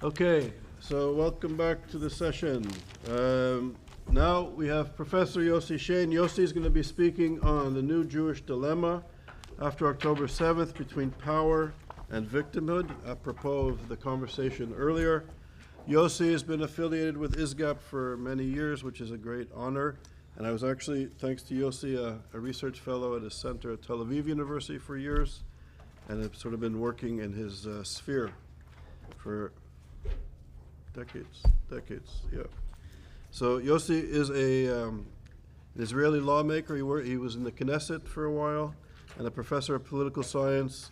Okay, so welcome back to the session. Now we have Professor Yossi Shain. Yossi is going to be speaking on the new Jewish dilemma after October 7th between power and victimhood, apropos of the conversation earlier. Yossi has been affiliated with ISGAP for many years, which is a great honor. And I was actually, thanks to Yossi, a research fellow at his center at Tel Aviv University for years, and have sort of been working in his sphere for decades, yeah. So Yossi is an Israeli lawmaker. He was in the Knesset for a while, and a professor of political science.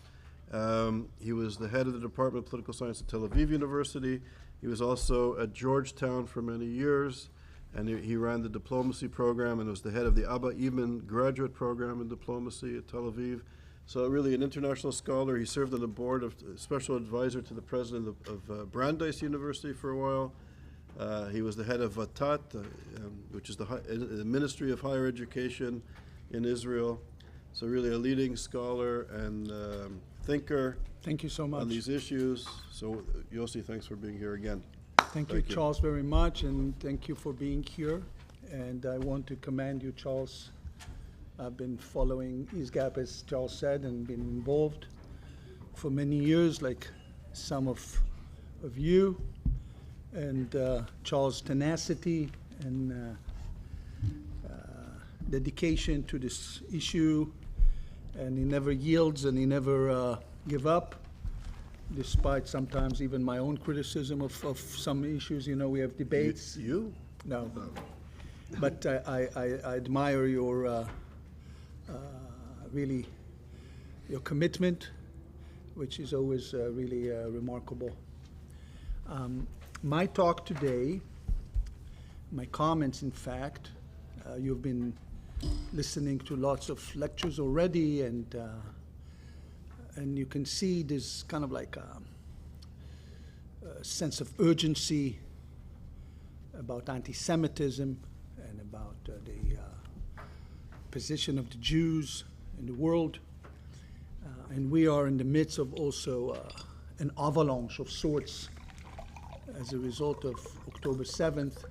He was the head of the Department of Political Science at Tel Aviv University. He was also at Georgetown for many years, and he ran the diplomacy program and was the head of the Abba Eban graduate program in diplomacy at Tel Aviv. So really an international scholar. He served on the board of special advisor to the president of Brandeis University for a while. He was the head of Vatat, which is the Ministry of Higher Education in Israel. So really a leading scholar and thinker. Thank you so much. On these issues. So Yossi, thanks for being here again. Thank you, Charles, very much, and thank you for being here. And I want to commend you, Charles. I've been following ISGAP, as Charles said, and been involved for many years, like some of you. And Charles' tenacity and dedication to this issue, and he never yields and he never give up, despite sometimes even my own criticism of some issues. You know, we have debates. You? No. But I admire your really your commitment, which is always really remarkable. My talk today, my comments, in fact, you've been listening to lots of lectures already, and you can see there's kind of like a sense of urgency about anti-Semitism and about the position of the Jews in the world. And we are in the midst of also an avalanche of sorts as a result of October 7th.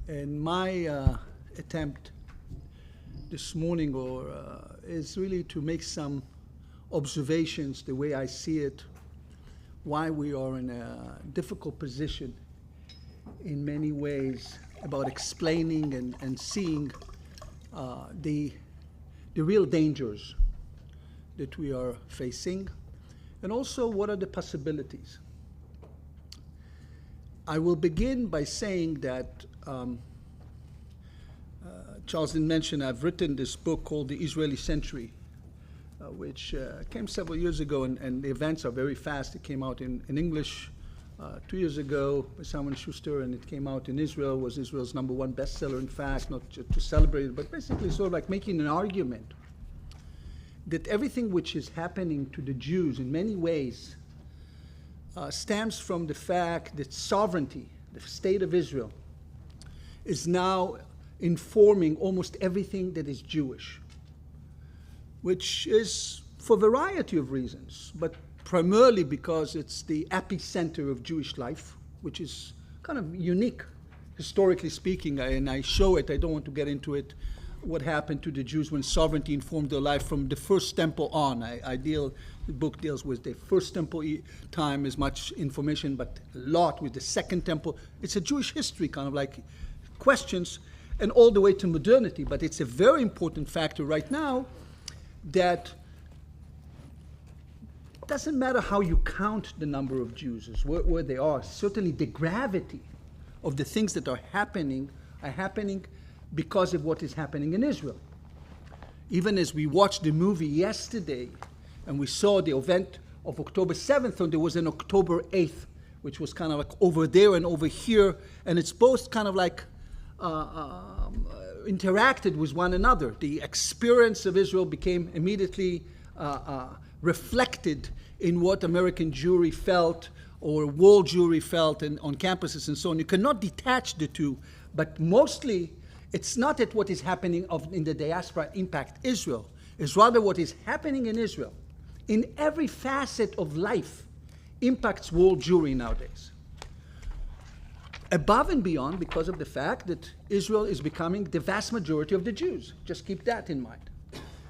And my attempt this morning is really to make some observations, the way I see it, why we are in a difficult position in many ways about explaining and seeing the real dangers that we are facing, and also what are the possibilities. I will begin by saying that Charles didn't mention, I've written this book called The Israeli Century, which came several years ago, and the events are very fast. It came out in English 2 years ago by Simon Schuster, and it came out in Israel, was Israel's #1 bestseller, in fact, not to celebrate it, but basically sort of like making an argument that everything which is happening to the Jews in many ways stems from the fact that sovereignty, the state of Israel, is now informing almost everything that is Jewish, which is for a variety of reasons, but primarily because it's the epicenter of Jewish life, which is kind of unique, historically speaking, and I show it, I don't want to get into it, what happened to the Jews when sovereignty informed their life from the first temple on. The book deals with the first temple time, as much information, but a lot with the second temple. It's a Jewish history, kind of like questions, and all the way to modernity, but it's a very important factor right now that it doesn't matter how you count the number of Jews, where they are. Certainly the gravity of the things that are happening because of what is happening in Israel. Even as we watched the movie yesterday, and we saw the event of October 7th, and there was an October 8th, which was kind of like over there and over here, and it's both kind of like interacted with one another. The experience of Israel became immediately reflected in what American Jewry felt or world Jewry felt on campuses and so on. You cannot detach the two, but mostly it's not at what is happening in the diaspora impact Israel. It's rather what is happening in Israel, in every facet of life, impacts world Jewry nowadays. Above and beyond, because of the fact that Israel is becoming the vast majority of the Jews. Just keep that in mind.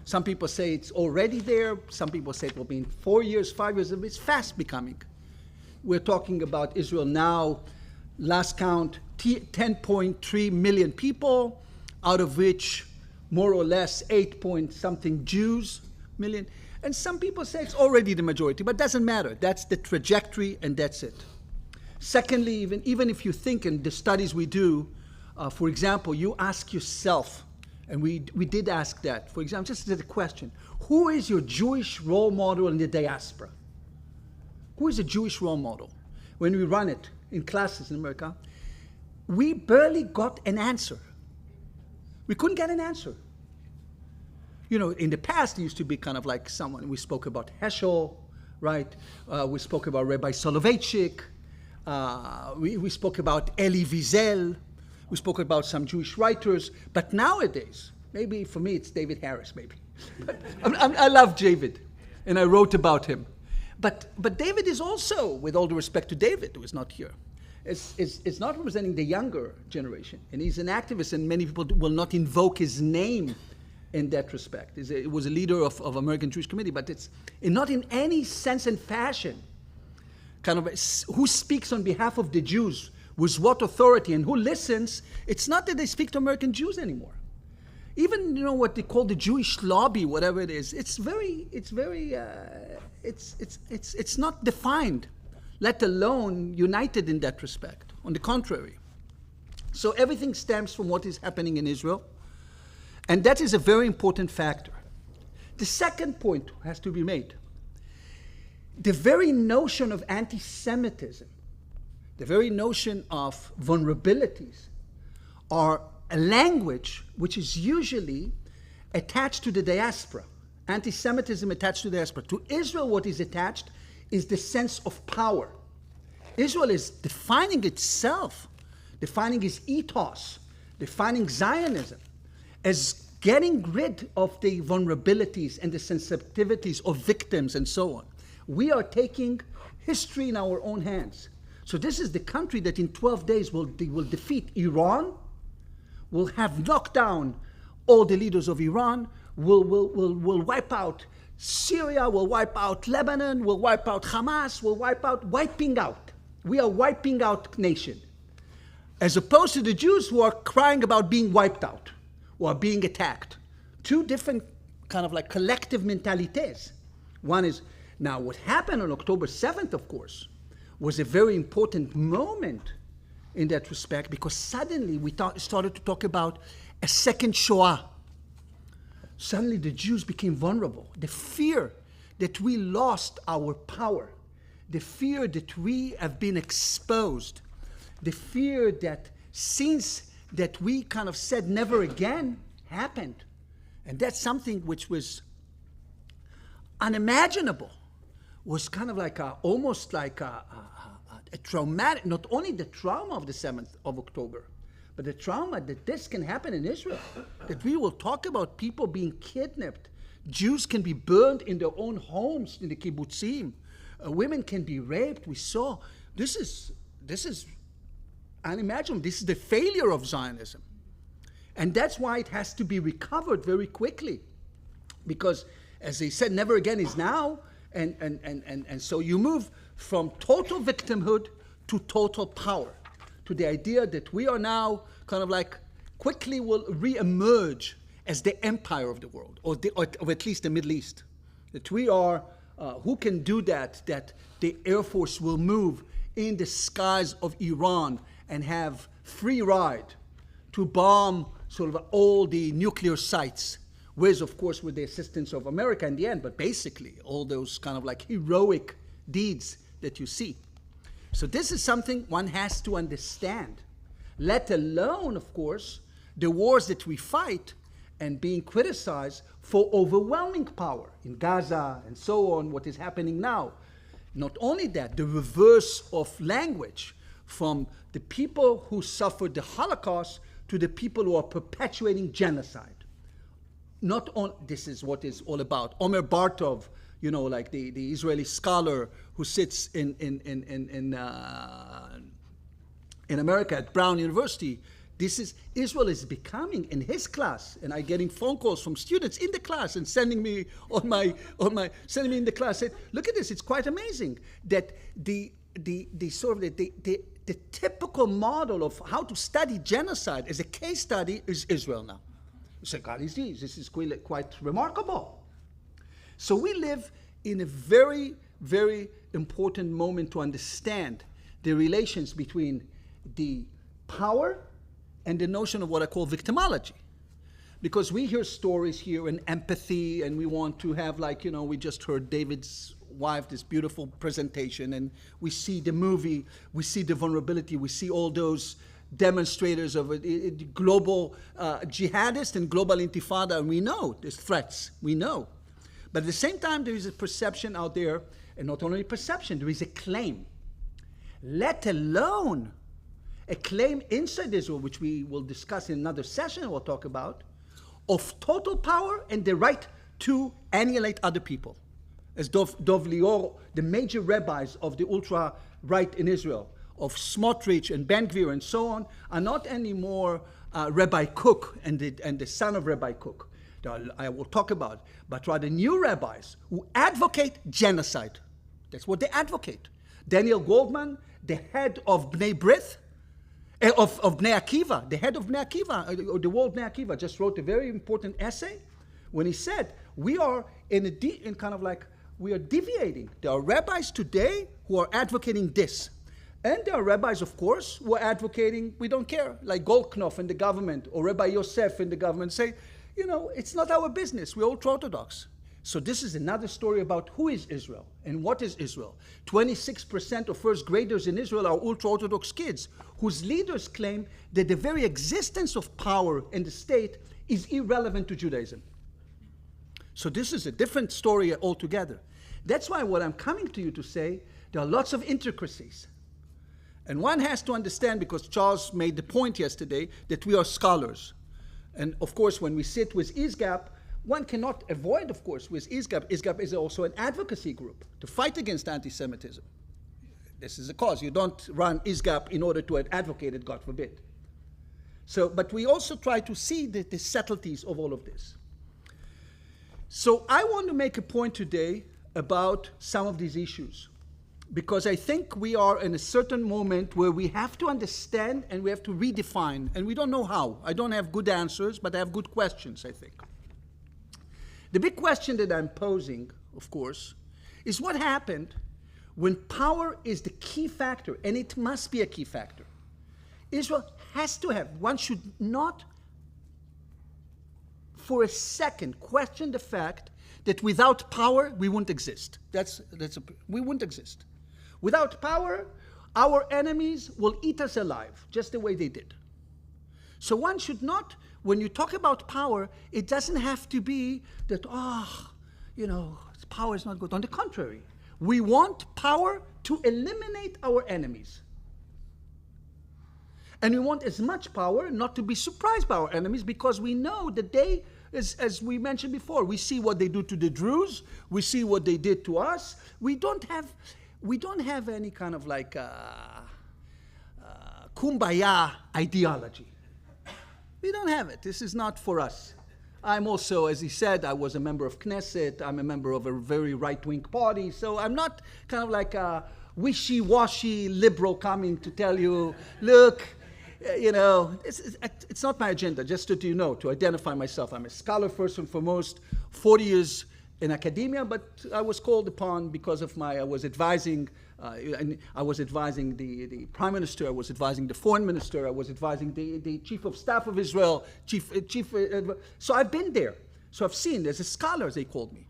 Some people say it's already there. Some people say it will be in 4 years, 5 years. It's fast becoming. We're talking about Israel now, last count, 10.3 million people, out of which more or less 8 point something Jews million. And some people say it's already the majority, but it doesn't matter. That's the trajectory, and that's it. Secondly, even if you think in the studies we do, for example, you ask yourself, and we did ask that, for example, just as a question, who is your Jewish role model in the diaspora? Who is a Jewish role model? When we run it in classes in America, we barely got an answer. We couldn't get an answer. You know, in the past, it used to be kind of like someone, we spoke about Heschel, right? We spoke about Rabbi Soloveitchik. We spoke about Elie Wiesel. We spoke about some Jewish writers. But nowadays, maybe for me, it's David Harris, maybe. But I love David, and I wrote about him. But David is also, with all due respect to David, who is not here, is not representing the younger generation. And he's an activist, and many people will not invoke his name in that respect. It was a leader of American Jewish Committee, but it's not in any sense and fashion kind of who speaks on behalf of the Jews, with what authority, and who listens. It's not that they speak to American Jews anymore. Even, you know, what they call the Jewish lobby, whatever it is, it's not defined, let alone united in that respect. On the contrary. So everything stems from what is happening in Israel, and that is a very important factor. The second point has to be made. The very notion of anti-Semitism, the very notion of vulnerabilities, are a language which is usually attached to the diaspora. Anti-Semitism attached to the diaspora. To Israel, what is attached is the sense of power. Israel is defining itself, defining its ethos, defining Zionism as getting rid of the vulnerabilities and the sensitivities of victims and so on. We are taking history in our own hands. So this is the country that in 12 days will defeat Iran, will have knocked down all the leaders of Iran, will wipe out Syria, will wipe out Lebanon, will wipe out Hamas, wiping out. We are wiping out nation. As opposed to the Jews who are crying about being wiped out, who are being attacked. Two different kind of like collective mentalities. One is, now what happened on October 7th, of course, was a very important moment in that respect, because suddenly we started to talk about a second Shoah. Suddenly the Jews became vulnerable. The fear that we lost our power, the fear that we have been exposed, the fear that since that we kind of said never again happened. And that's something which was unimaginable, was kind of like almost like a traumatic, not only the trauma of the 7th of October, but the trauma that this can happen in Israel, that we will talk about people being kidnapped. Jews can be burned in their own homes in the kibbutzim. Women can be raped. We saw, this is unimaginable. This is the failure of Zionism. And that's why it has to be recovered very quickly. Because, as they said, never again is now. And so you move from total victimhood to total power, to the idea that we are now kind of like quickly will re-emerge as the empire of the world, or at least the Middle East. That we are, who can do that the Air Force will move in the skies of Iran and have free ride to bomb sort of all the nuclear sites, of course, with the assistance of America in the end, but basically all those kind of like heroic deeds that you see. So this is something one has to understand, let alone, of course, the wars that we fight and being criticized for overwhelming power in Gaza and so on, what is happening now. Not only that, the reverse of language from the people who suffered the Holocaust to the people who are perpetuating genocide. Not on, this is what it's all about. Omer Bartov, like the Israeli scholar who sits in America at Brown University. Israel is becoming in his class, and I'm getting phone calls from students in the class and sending me in the class. Said, look at this, it's quite amazing that the typical model of how to study genocide as a case study is Israel now. You say, God is this is quite remarkable. So we live in a very, very important moment to understand the relations between the power and the notion of what I call victimology. Because we hear stories here and empathy, and we want to have, we just heard David's wife, this beautiful presentation, and we see the movie, we see the vulnerability, we see all those demonstrators of global jihadists and global intifada, and we know there's threats, we know. But at the same time, there is a perception out there, and not only perception, there is a claim, let alone a claim inside Israel, which we will discuss in another session we'll talk about, of total power and the right to annihilate other people. As Dov Lior, the major rabbis of the ultra-right in Israel, of Smotrich and Ben Gvir and so on, are not anymore Rabbi Cook and the son of Rabbi Cook. I will talk about, but rather new rabbis who advocate genocide. That's what they advocate. Daniel Goldman, the head of Bnei B'rith, of Bnei Akiva, the head of Bnei Akiva, or the world Bnei Akiva, just wrote a very important essay when he said, we are we are deviating. There are rabbis today who are advocating this. And there are rabbis, of course, who are advocating, we don't care, like Goldknopf in the government, or Rabbi Yosef in the government, say, it's not our business, we're ultra-Orthodox. So this is another story about who is Israel and what is Israel. 26% of first graders in Israel are ultra-Orthodox kids whose leaders claim that the very existence of power in the state is irrelevant to Judaism. So this is a different story altogether. That's why what I'm coming to you to say, there are lots of intricacies. And one has to understand, because Charles made the point yesterday, that we are scholars. And of course, when we sit with ISGAP, one cannot avoid, of course, with ISGAP. ISGAP is also an advocacy group to fight against anti-Semitism. This is a cause. You don't run ISGAP in order to advocate it, God forbid. So, but we also try to see the subtleties of all of this. So I want to make a point today about some of these issues, because I think we are in a certain moment where we have to understand and we have to redefine, and we don't know how. I don't have good answers, but I have good questions, I think. The big question that I'm posing, of course, is what happened when power is the key factor, and it must be a key factor. Israel has to have, one should not for a second question the fact that without power, we wouldn't exist. We wouldn't exist. Without power, our enemies will eat us alive, just the way they did. So one should not, when you talk about power, it doesn't have to be that, power is not good. On the contrary, we want power to eliminate our enemies. And we want as much power not to be surprised by our enemies, because we know that they, as we mentioned before, we see what they do to the Druze, we see what they did to us. We don't have any kind of kumbaya ideology. We don't have it. This is not for us. I'm also, as he said, I was a member of Knesset. I'm a member of a very right-wing party. So I'm not kind of like a wishy-washy liberal coming to tell you, look, it's not my agenda, just so you know, to identify myself. I'm a scholar first and foremost, 40 years in academia, but I was called upon because of I was advising the prime minister, I was advising the foreign minister, I was advising the chief of staff of Israel, so I've been there. So I've seen, as a scholar, as they called me.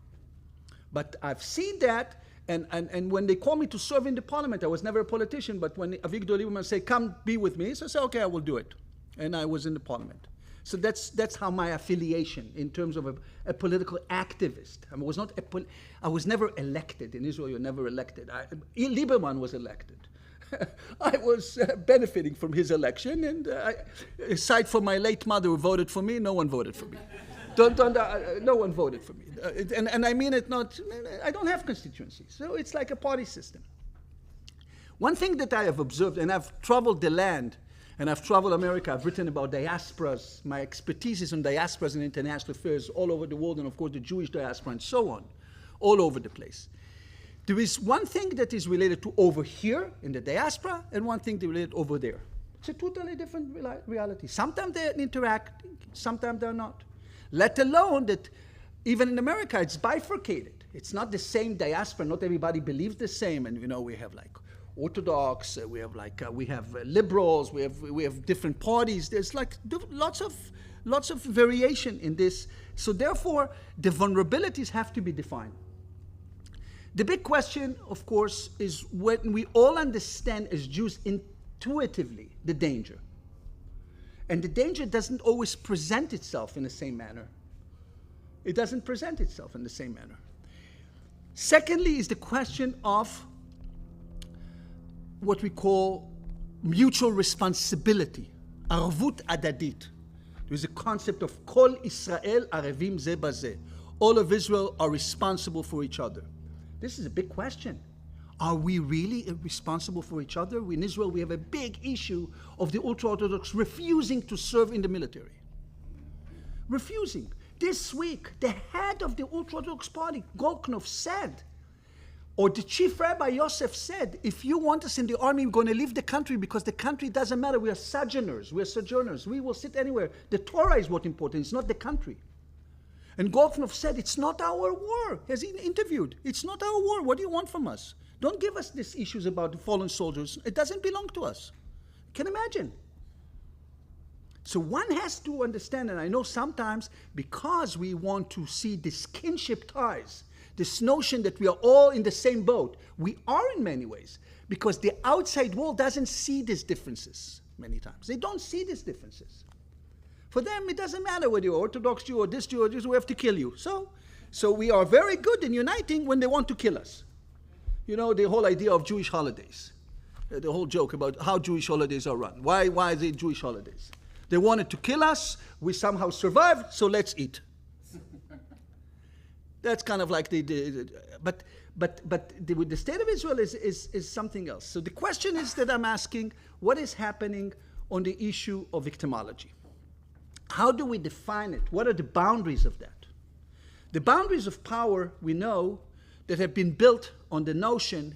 But I've seen that, and when they call me to serve in the parliament, I was never a politician, but when Avigdor Lieberman said, come be with me, so I said, okay, I will do it. And I was in the parliament. So that's how my affiliation in terms of a political activist. I was never elected. In Israel, you're never elected. Lieberman was elected. I was benefiting from his election, and aside from my late mother who voted for me, no one voted for me. No one voted for me. And I mean it not, I don't have constituency. So it's like a party system. One thing that I have observed, and I've traveled the land, and I've traveled America, I've written about diasporas. My expertise is on diasporas and international affairs all over the world, and of course the Jewish diaspora and so on, all over the place. There is one thing that is related to over here in the diaspora, and one thing that is related over there. It's a totally different reality. Sometimes they interact, sometimes they're not. Let alone that even in America, it's bifurcated. It's not the same diaspora. Not everybody believes the same. And we have like Orthodox, we have liberals, we have different parties. There's like lots of variation in this. So therefore, the vulnerabilities have to be defined. The big question, of course, is when we all understand as Jews intuitively the danger. And the danger doesn't always present itself in the same manner. It doesn't present itself in the same manner. Secondly is the question of what we call mutual responsibility, arvut adadit. There's a concept of kol Israel arevim ze bazeh. All of Israel are responsible for each other. This is a big question. Are we really responsible for each other? In Israel, we have a big issue of the ultra-Orthodox refusing to serve in the military. Refusing. This week, the head of the ultra-Orthodox party, Golknov, said, or the chief rabbi Yosef said, if you want us in the army, we're going to leave the country because the country doesn't matter. We are sojourners. We are sojourners. We will sit anywhere. The Torah is what's important. It's not the country. And Golknov said, it's not our war. As he interviewed, it's not our war. What do you want from us? Don't give us these issues about the fallen soldiers. It doesn't belong to us. Can imagine. So one has to understand, and I know sometimes because we want to see this kinship ties, this notion that we are all in the same boat, we are in many ways, because the outside world doesn't see these differences many times. They don't see these differences. For them, it doesn't matter whether you're Orthodox Jew or this Jew or this, we have to kill you. So we are very good in uniting when they want to kill us. The whole idea of Jewish holidays. The whole joke about how Jewish holidays are run. Why are they Jewish holidays? They wanted to kill us, we somehow survived, so let's eat. That's kind of like but the state of Israel is something else. So the question is that I'm asking, what is happening on the issue of victimology? How do we define it? What are the boundaries of that? The boundaries of power, we know, that have been built on the notion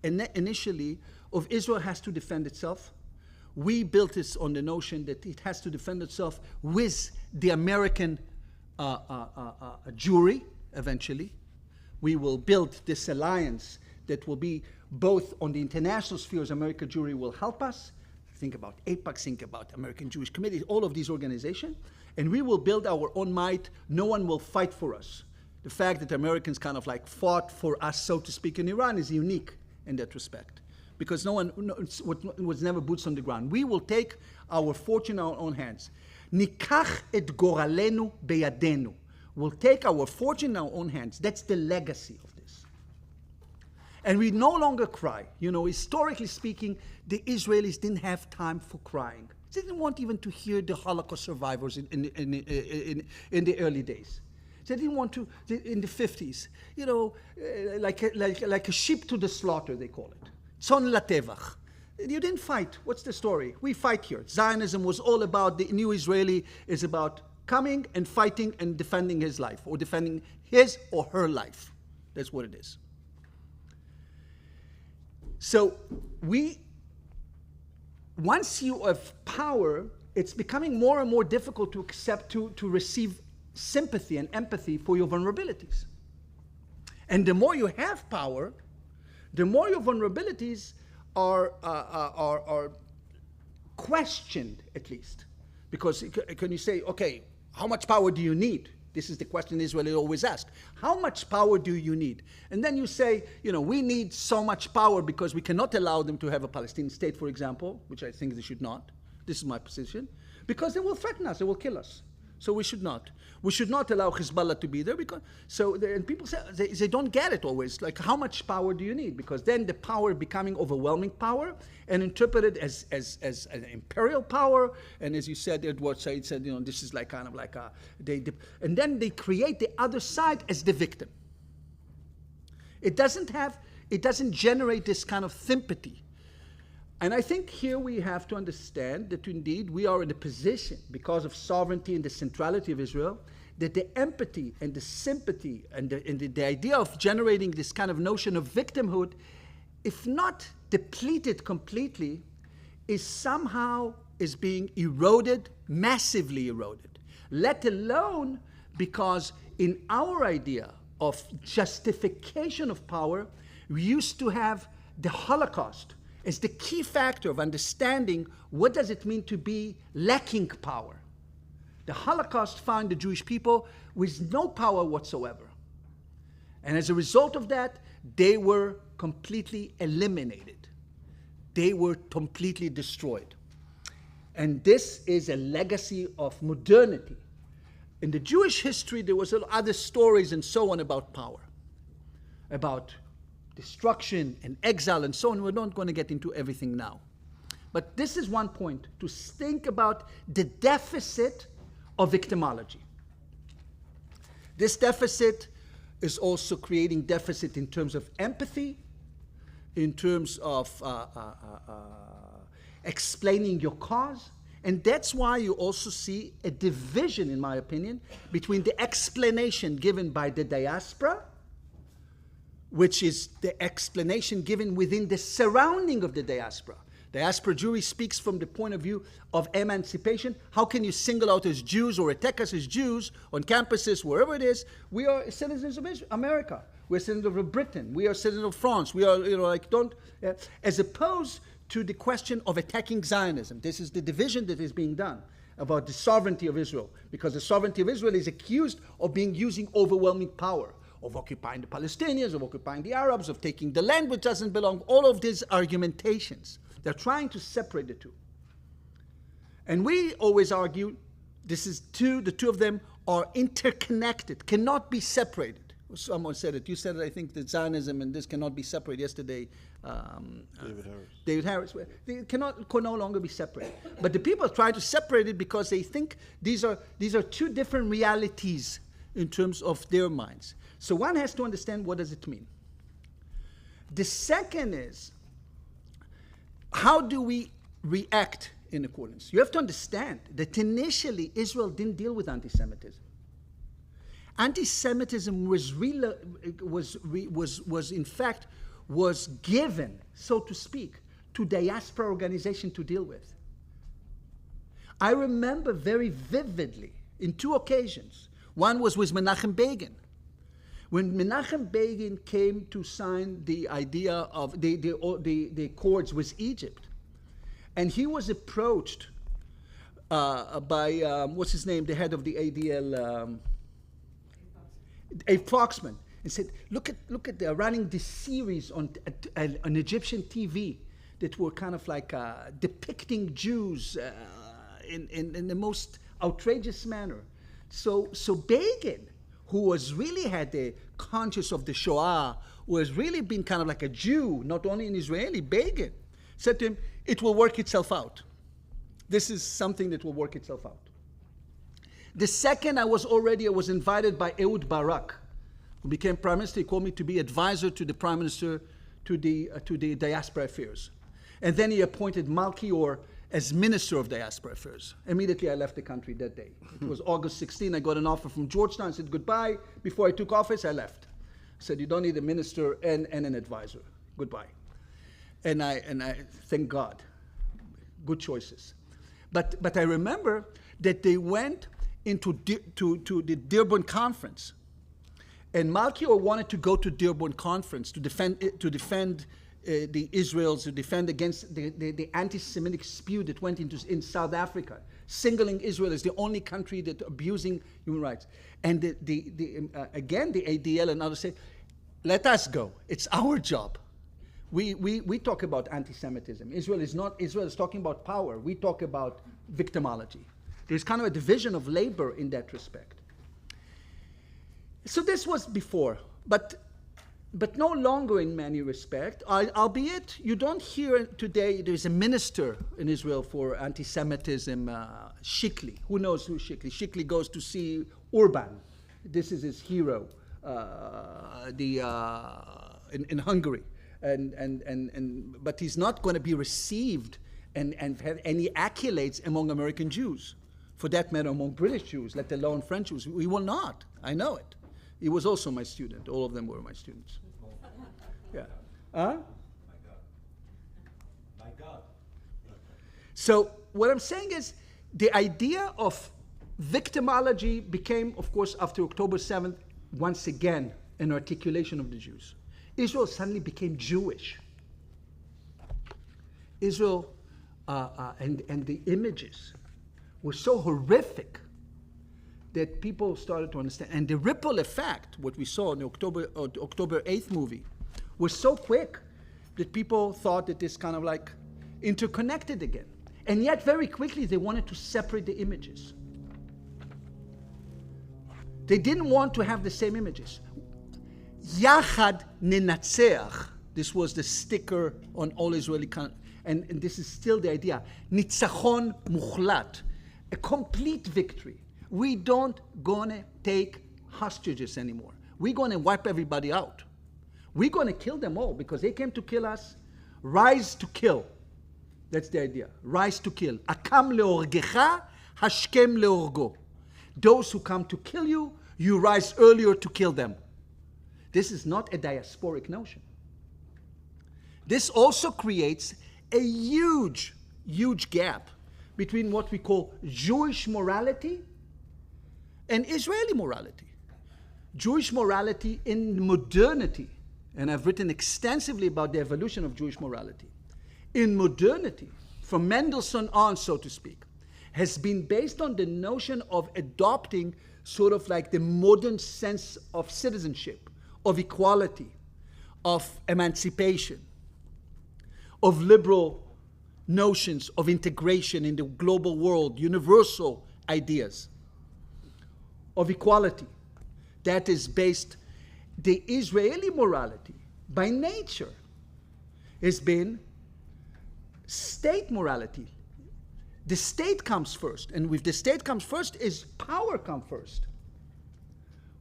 initially of Israel has to defend itself. We built this on the notion that it has to defend itself with the American Jewry, eventually. We will build this alliance that will be both on the international spheres. American Jewry will help us. Think about AIPAC, think about American Jewish Committee, all of these organizations. And we will build our own might. No one will fight for us. The fact that Americans kind of like fought for us, so to speak, in Iran is unique in that respect. Because it was never boots on the ground. We will take our fortune in our own hands. Nikach et goralenu beyadenu. We'll take our fortune in our own hands. That's the legacy of this. And we no longer cry. Historically speaking, the Israelis didn't have time for crying. They didn't want even to hear the Holocaust survivors in the early days. They didn't want to, in the 50s, like a sheep to the slaughter, they call it. Tzon latevach. You didn't fight. What's the story? We fight here. Zionism was all about, the new Israeli is about coming and fighting and defending his life, or defending his or her life. That's what it is. So once you have power, it's becoming more and more difficult to accept, to receive sympathy and empathy for your vulnerabilities. And the more you have power, the more your vulnerabilities are questioned, at least. Because can you say, okay, how much power do you need? This is the question Israelis always ask. How much power do you need? And then you say, we need so much power because we cannot allow them to have a Palestinian state, for example, which I think they should not. This is my position. Because they will threaten us, they will kill us. So we should not. We should not allow Hezbollah to be there because and people say they don't get it always. Like, how much power do you need? Because then the power becoming overwhelming power and interpreted as an imperial power. And as you said, Edward Said said, this is like kind of like and then they create the other side as the victim. It doesn't generate this kind of sympathy. And I think here we have to understand that indeed we are in a position, because of sovereignty and the centrality of Israel, that the empathy and the sympathy and the idea of generating this kind of notion of victimhood, if not depleted completely, is being eroded, massively eroded. Let alone because in our idea of justification of power, we used to have the Holocaust as the key factor of understanding what does it mean to be lacking power. The Holocaust found the Jewish people with no power whatsoever. And as a result of that, they were completely eliminated. They were completely destroyed. And this is a legacy of modernity. In the Jewish history, there was other stories and so on about power, about destruction and exile and so on. We're not going to get into everything now. But this is one point, to think about the deficit of victimology. This deficit is also creating deficit in terms of empathy, in terms of explaining your cause. And that's why you also see a division, in my opinion, between the explanation given by the diaspora, which is the explanation given within the surrounding of the diaspora. Diaspora Jewry speaks from the point of view of emancipation. How can you single out as Jews or attack us as Jews on campuses, wherever it is? We are citizens of America. We're citizens of Britain. We are citizens of France. We are, as opposed to the question of attacking Zionism. This is the division that is being done about the sovereignty of Israel, because the sovereignty of Israel is accused of using overwhelming power, of occupying the Palestinians, of occupying the Arabs, of taking the land which doesn't belong. All of these argumentations. They're trying to separate the two. And we always argue the two of them are interconnected, cannot be separated. Someone said it. You said it, I think, that Zionism and this cannot be separated yesterday. David Harris. They can no longer be separated. But the people try to separate it because they think these are two different realities in terms of their minds. So one has to understand, what does it mean? The second is, how do we react in accordance? You have to understand that initially Israel didn't deal with anti-Semitism. Anti-Semitism was given, so to speak, to diaspora organization to deal with. I remember very vividly in two occasions. One was with Menachem Begin. When Menachem Begin came to sign the idea of the accords with Egypt, and he was approached by, what's his name, the head of the ADL, Abe Foxman, and said, look at they're running this series on Egyptian TV that were kind of like depicting Jews in the most outrageous manner. So Begin, who was really had the conscience of the Shoah, was really being kind of like a Jew, not only an Israeli, Begin, said to him, it will work itself out. This is something that will work itself out. The second, I was invited by Ehud Barak, who became prime minister. He called me to be advisor to the prime minister to the diaspora affairs. And then he appointed Malkior as Minister of Diaspora Affairs. Immediately I left the country that day. It was August 16. I got an offer from Georgetown. I said goodbye. Before I took office, I left. I said, you don't need a minister and an advisor. Goodbye. And I thank God. Good choices. But I remember that they went into the Dearborn Conference. And Malkior wanted to go to Dearborn Conference to defend the Israels, to defend against the anti-Semitic spew that went in South Africa, singling Israel as the only country that abusing human rights. And again, the ADL and others say, let us go. It's our job. We talk about anti-Semitism. Israel is talking about power. We talk about victimology. There's kind of a division of labor in that respect. So this was before, but no longer in many respects, albeit you don't hear today, there's a minister in Israel for anti-Semitism, Shikli. Who knows who Shikli? Shikli goes to see Urban. This is his hero in Hungary. But he's not going to be received and have any accolades among American Jews. For that matter, among British Jews, let alone French Jews. We will not. I know it. He was also my student. All of them were my students. Yeah. Huh? My God. So what I'm saying is the idea of victimology became, of course, after October 7th, once again, an articulation of the Jews. Israel suddenly became Jewish. Israel and the images were so horrific that people started to understand. And the ripple effect, what we saw in the October 8th movie, was so quick that people thought that this kind of like interconnected again. And yet very quickly they wanted to separate the images. They didn't want to have the same images. Yachad Nenatzeach, this was the sticker on all Israeli and this is still the idea. Nitzachon Muchlat, a complete victory. We don't gonna take hostages anymore. We're gonna wipe everybody out. We're gonna kill them all because they came to kill us. Rise to kill. That's the idea. Rise to kill. Akam leorgecha, hashkem leorgo. Those who come to kill you, you rise earlier to kill them. This is not a diasporic notion. This also creates a huge, huge gap between what we call Jewish morality and Israeli morality. Jewish morality in modernity, and I've written extensively about the evolution of Jewish morality, in modernity, from Mendelssohn on, so to speak, has been based on the notion of adopting sort of like the modern sense of citizenship, of equality, of emancipation, of liberal notions of integration in the global world, universal ideas of equality. That is based, the Israeli morality by nature has been state morality. The state comes first, and with the state comes first is power come first.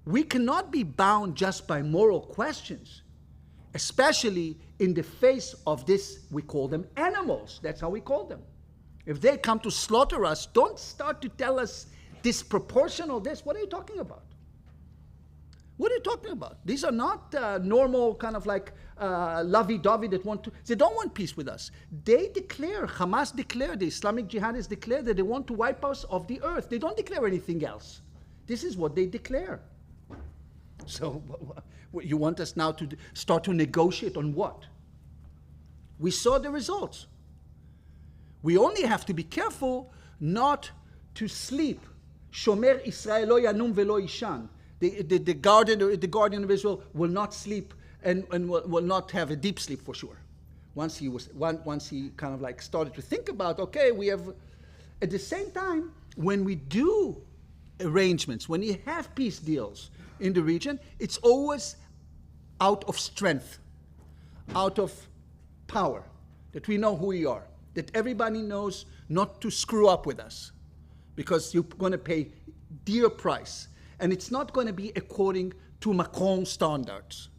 We cannot be bound just by moral questions, especially in the face of this, we call them animals. That's how we call them. If they come to slaughter us, don't start to tell us disproportional this. What are you talking about? What are you talking about? These are not normal kind of like lovey-dovey that want to, they don't want peace with us. They declare, Hamas declare, the Islamic jihadists declare that they want to wipe us off the earth. They don't declare anything else. This is what they declare. So you want us now to start to negotiate on what? We saw the results. We only have to be careful not to sleep. Shomer Israel lo yanum velo ishan. The guardian of Israel will not sleep and will not have a deep sleep for sure. Once he kind of like started to think about, okay, we have, at the same time, when we do arrangements, when you have peace deals in the region, it's always out of strength, out of power, that we know who we are, that everybody knows not to screw up with us, because you're going to pay dear price. And it's not going to be according to Macron standards.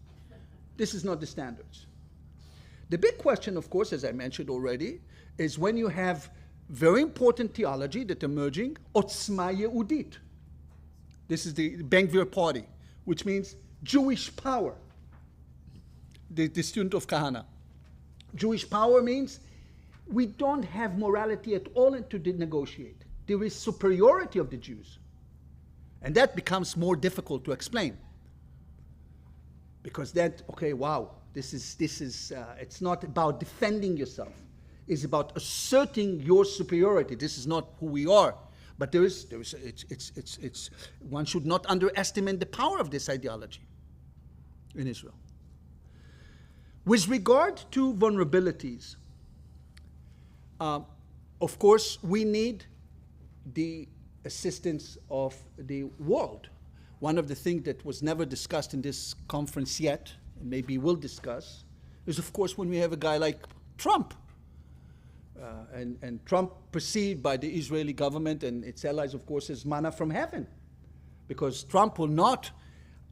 This is not the standards. The big question, of course, as I mentioned already, is when you have very important theology that emerging, Otzma Yehudit. This is the Ben Gvir party, which means Jewish power. The student of Kahana. Jewish power means we don't have morality at all to negotiate. There is superiority of the Jews. And that becomes more difficult to explain. Because that, okay, wow, this is it's not about defending yourself. It's about asserting your superiority. This is not who we are. But one should not underestimate the power of this ideology in Israel. With regard to vulnerabilities, of course, we need the assistance of the world. One of the things that was never discussed in this conference yet, and maybe we'll discuss, is of course when we have a guy like Trump. And Trump perceived by the Israeli government and its allies, of course, as manna from heaven. Because Trump will not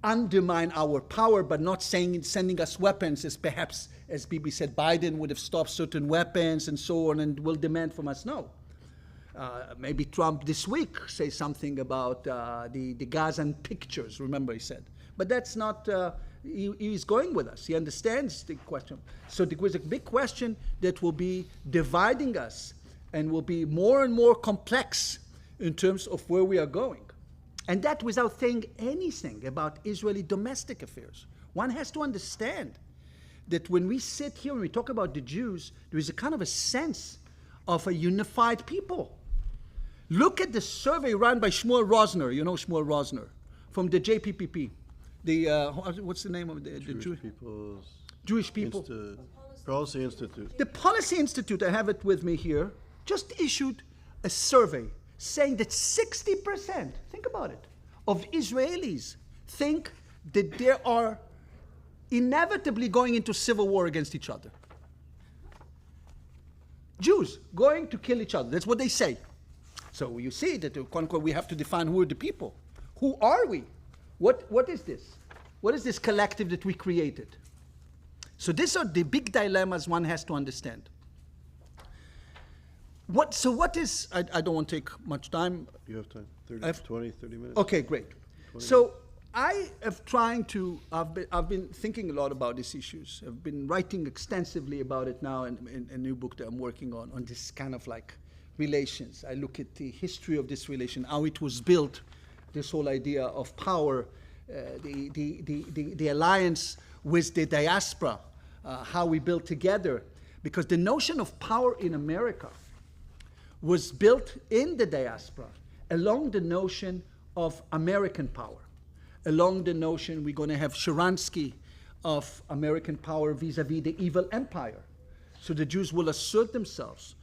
undermine our power, but not sending us weapons, as perhaps, as Bibi said, Biden would have stopped certain weapons and so on and will demand from us. No. Maybe Trump this week say something about the Gazan pictures, remember he said. But that's not, he's going with us. He understands the question. So there was a big question that will be dividing us and will be more and more complex in terms of where we are going. And that without saying anything about Israeli domestic affairs. One has to understand that when we sit here and we talk about the Jews, there is a kind of a sense of a unified people. Look at the survey run by Shmuel Rosner, you know Shmuel Rosner, from the JPPP. What's the name of the Jewish people? Policy Institute. The Policy Institute, I have it with me here, just issued a survey saying that 60%, think about it, of Israelis think that they are inevitably going into civil war against each other. Jews going to kill each other, that's what they say. So you see that we have to define who are the people. Who are we? What is this? What is this collective that we created? So these are the big dilemmas one has to understand. What is, I don't want to take much time. You have time, 30 minutes. Okay, great. So I have I've been thinking a lot about these issues. I've been writing extensively about it now in a new book that I'm working on this kind of like relations. I look at the history of this relation, how it was built, this whole idea of power, the alliance with the diaspora, how we built together. Because the notion of power in America was built in the diaspora along the notion of American power, along the notion we're going to have Sharansky of American power vis-a-vis the evil empire. So the Jews will assert themselves.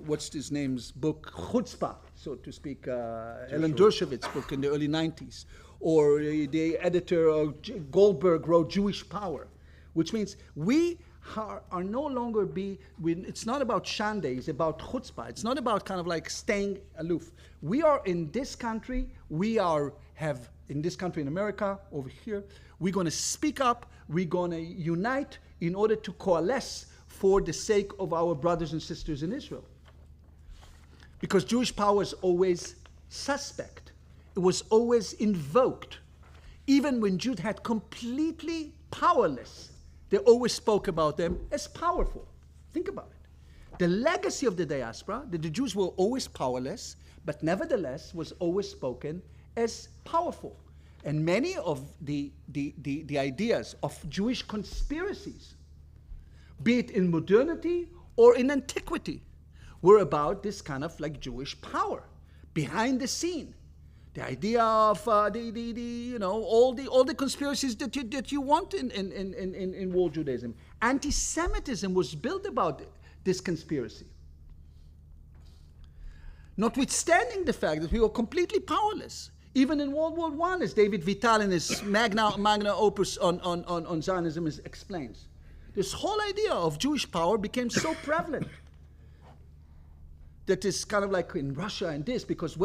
What's his name's book, Chutzpah, so to speak, Ellen Dershowitz's book in the early 90s. Or the editor of Goldberg wrote Jewish Power, which means we are no longer it's not about shande, it's about chutzpah. It's not about kind of like staying aloof. We are in this country, in this country in America, over here, we're going to speak up, we're going to unite in order to coalesce for the sake of our brothers and sisters in Israel. Because Jewish power is always suspect. It was always invoked. Even when Jews had completely powerless, they always spoke about them as powerful. Think about it. The legacy of the diaspora, that the Jews were always powerless, but nevertheless was always spoken as powerful. And many of the ideas of Jewish conspiracies, be it in modernity or in antiquity, were about this kind of like Jewish power behind the scene. The idea of all the conspiracies that you want in world Judaism. Anti-Semitism was built about this conspiracy. Notwithstanding the fact that we were completely powerless, even in World War I, as David Vital in his magna opus on Zionism explains. This whole idea of Jewish power became so prevalent that is kind of like in Russia and this, because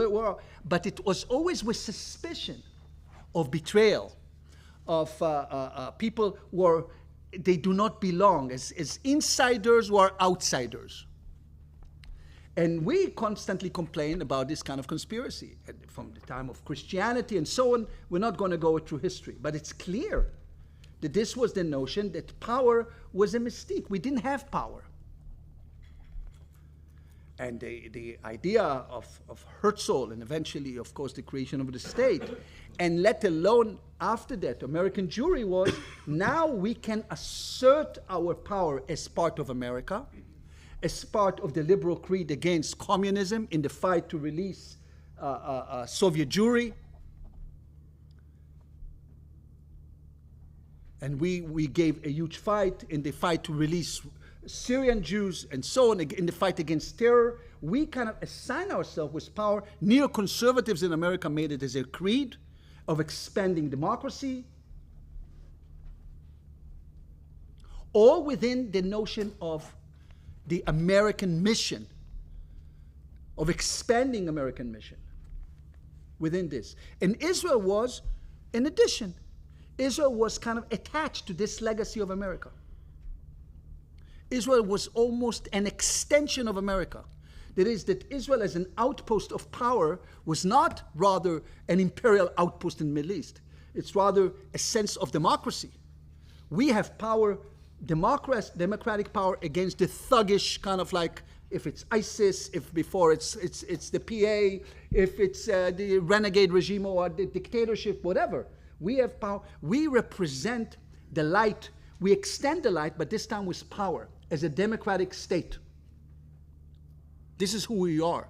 but it was always with suspicion of betrayal, of people they do not belong, as insiders or outsiders. And we constantly complain about this kind of conspiracy. And from the time of Christianity and so on, we're not going to go through history, but it's clear that this was the notion that power was a mystique. We didn't have power. And the idea of Herzl, and eventually, of course, the creation of the state, and let alone after that, American Jewry was, now we can assert our power as part of America, as part of the liberal creed against communism in the fight to release Soviet Jewry. And we gave a huge fight in the fight to release Syrian Jews, and so on, in the fight against terror. We kind of assign ourselves with power. Neoconservatives in America made it as a creed of expanding democracy, all within the notion of the American mission, of expanding American mission within this. And Israel was, in addition, Israel was kind of attached to this legacy of America. Israel was almost an extension of America. That is, that Israel as an outpost of power was not rather an imperial outpost in the Middle East. It's rather a sense of democracy. We have power, democratic power against the thuggish kind of like, if it's ISIS, if before it's the PA, if it's the renegade regime or the dictatorship, whatever. We have power. We represent the light. We extend the light, but this time with power as a democratic state. This is who we are.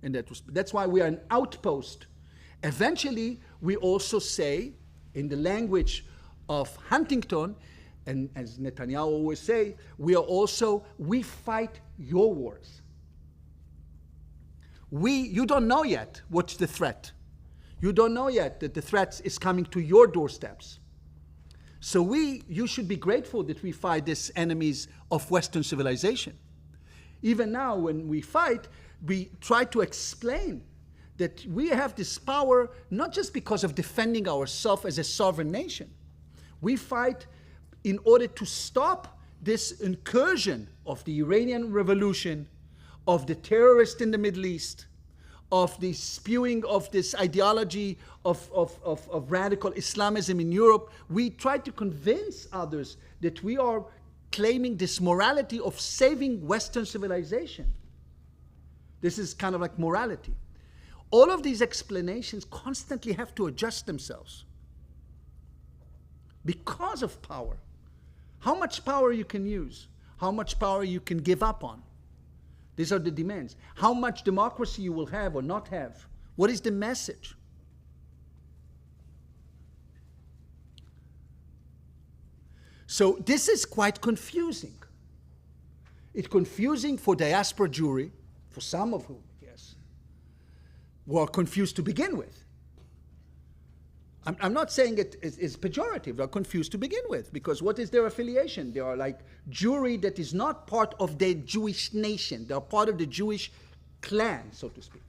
And that's why we are an outpost. Eventually, we also say, in the language of Huntington, and as Netanyahu always say, we fight your wars. You don't know yet what's the threat. You don't know yet that the threat is coming to your doorsteps. So you should be grateful that we fight these enemies of Western civilization. Even now, when we fight, we try to explain that we have this power not just because of defending ourselves as a sovereign nation. We fight in order to stop this incursion of the Iranian Revolution, of the terrorists in the Middle East, of the spewing of this ideology of radical Islamism in Europe. We try to convince others that we are claiming this morality of saving Western civilization. This is kind of like morality. All of these explanations constantly have to adjust themselves because of power. How much power you can use, how much power you can give up on. These are the demands. How much democracy you will have or not have. What is the message? So this is quite confusing. It's confusing for diaspora Jewry, for some of whom, yes, were confused to begin with. I'm not saying it is pejorative. They're confused to begin with, because what is their affiliation? They are like Jewry that is not part of the Jewish nation. They are part of the Jewish clan, so to speak.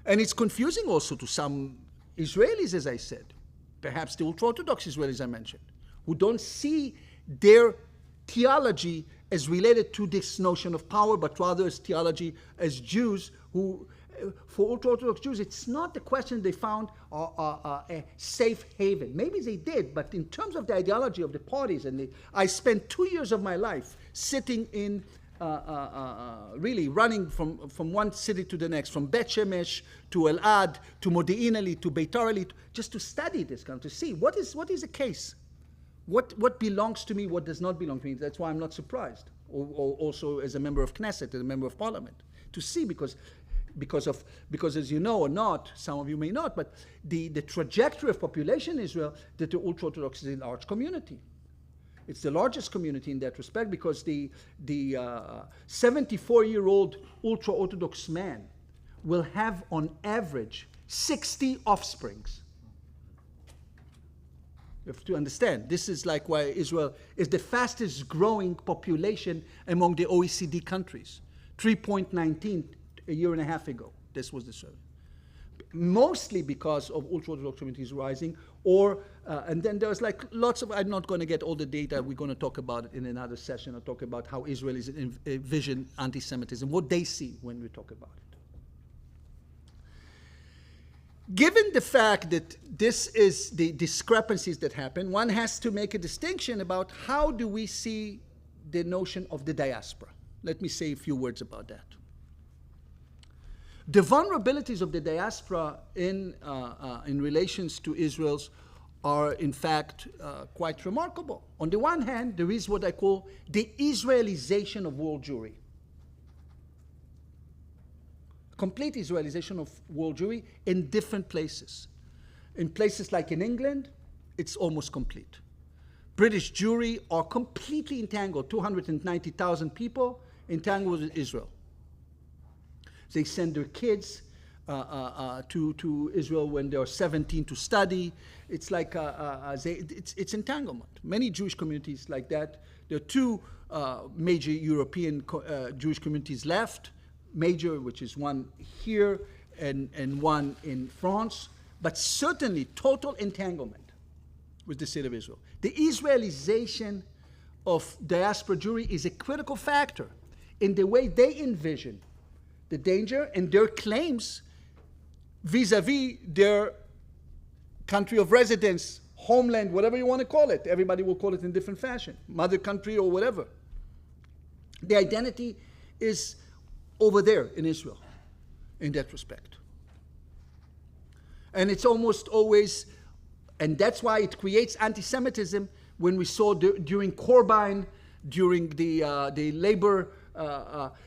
And it's confusing also to some Israelis, as I said, perhaps the ultra-Orthodox Israelis I mentioned, who don't see their theology as related to this notion of power, but rather as theology as Jews who, for ultra-Orthodox Jews, it's not the question they found a safe haven. Maybe they did, but in terms of the ideology of the parties, I spent 2 years of my life sitting in, really running from one city to the next, from Bet Shemesh to Elad to Modi'in Ali to Beitar Ali, just to study this kind of, to see what is the case. What belongs to me, what does not belong to me. That's why I'm not surprised. Or also as a member of Knesset, as a member of Parliament, to see, because as you know or not, some of you may not, but the trajectory of population in Israel, that the ultra-Orthodox is a large community. It's the largest community in that respect, because the 74-year-old ultra-Orthodox man will have on average 60 offsprings. You have to understand, this is like why Israel is the fastest growing population among the OECD countries. 3.19 a year and a half ago, this was the survey. Mostly because of ultra-Orthodox communities rising, and then there's like lots of, I'm not going to get all the data, we're going to talk about it in another session. I'll talk about how Israelis envision anti-Semitism, what they see when we talk about it. Given the fact that this is the discrepancies that happen, one has to make a distinction about how do we see the notion of the diaspora. Let me say a few words about that. The vulnerabilities of the diaspora in relations to Israel's are in fact quite remarkable. On the one hand, there is what I call the Israelization of world Jewry. Complete Israelization of world Jewry in different places. In places like in England, it's almost complete. British Jewry are completely entangled, 290,000 people entangled with Israel. They send their kids to Israel when they're 17 to study. It's like it's entanglement. Many Jewish communities like that. There are two major European Jewish communities left, major, which is one here and one in France, but certainly total entanglement with the state of Israel. The Israelization of diaspora Jewry is a critical factor in the way they envision the danger and their claims vis-a-vis their country of residence, homeland, whatever you want to call it. Everybody will call it in different fashion, mother country or whatever. The identity is over there in Israel in that respect. And it's almost always, and that's why it creates anti-Semitism when we saw during Korban, during the labor,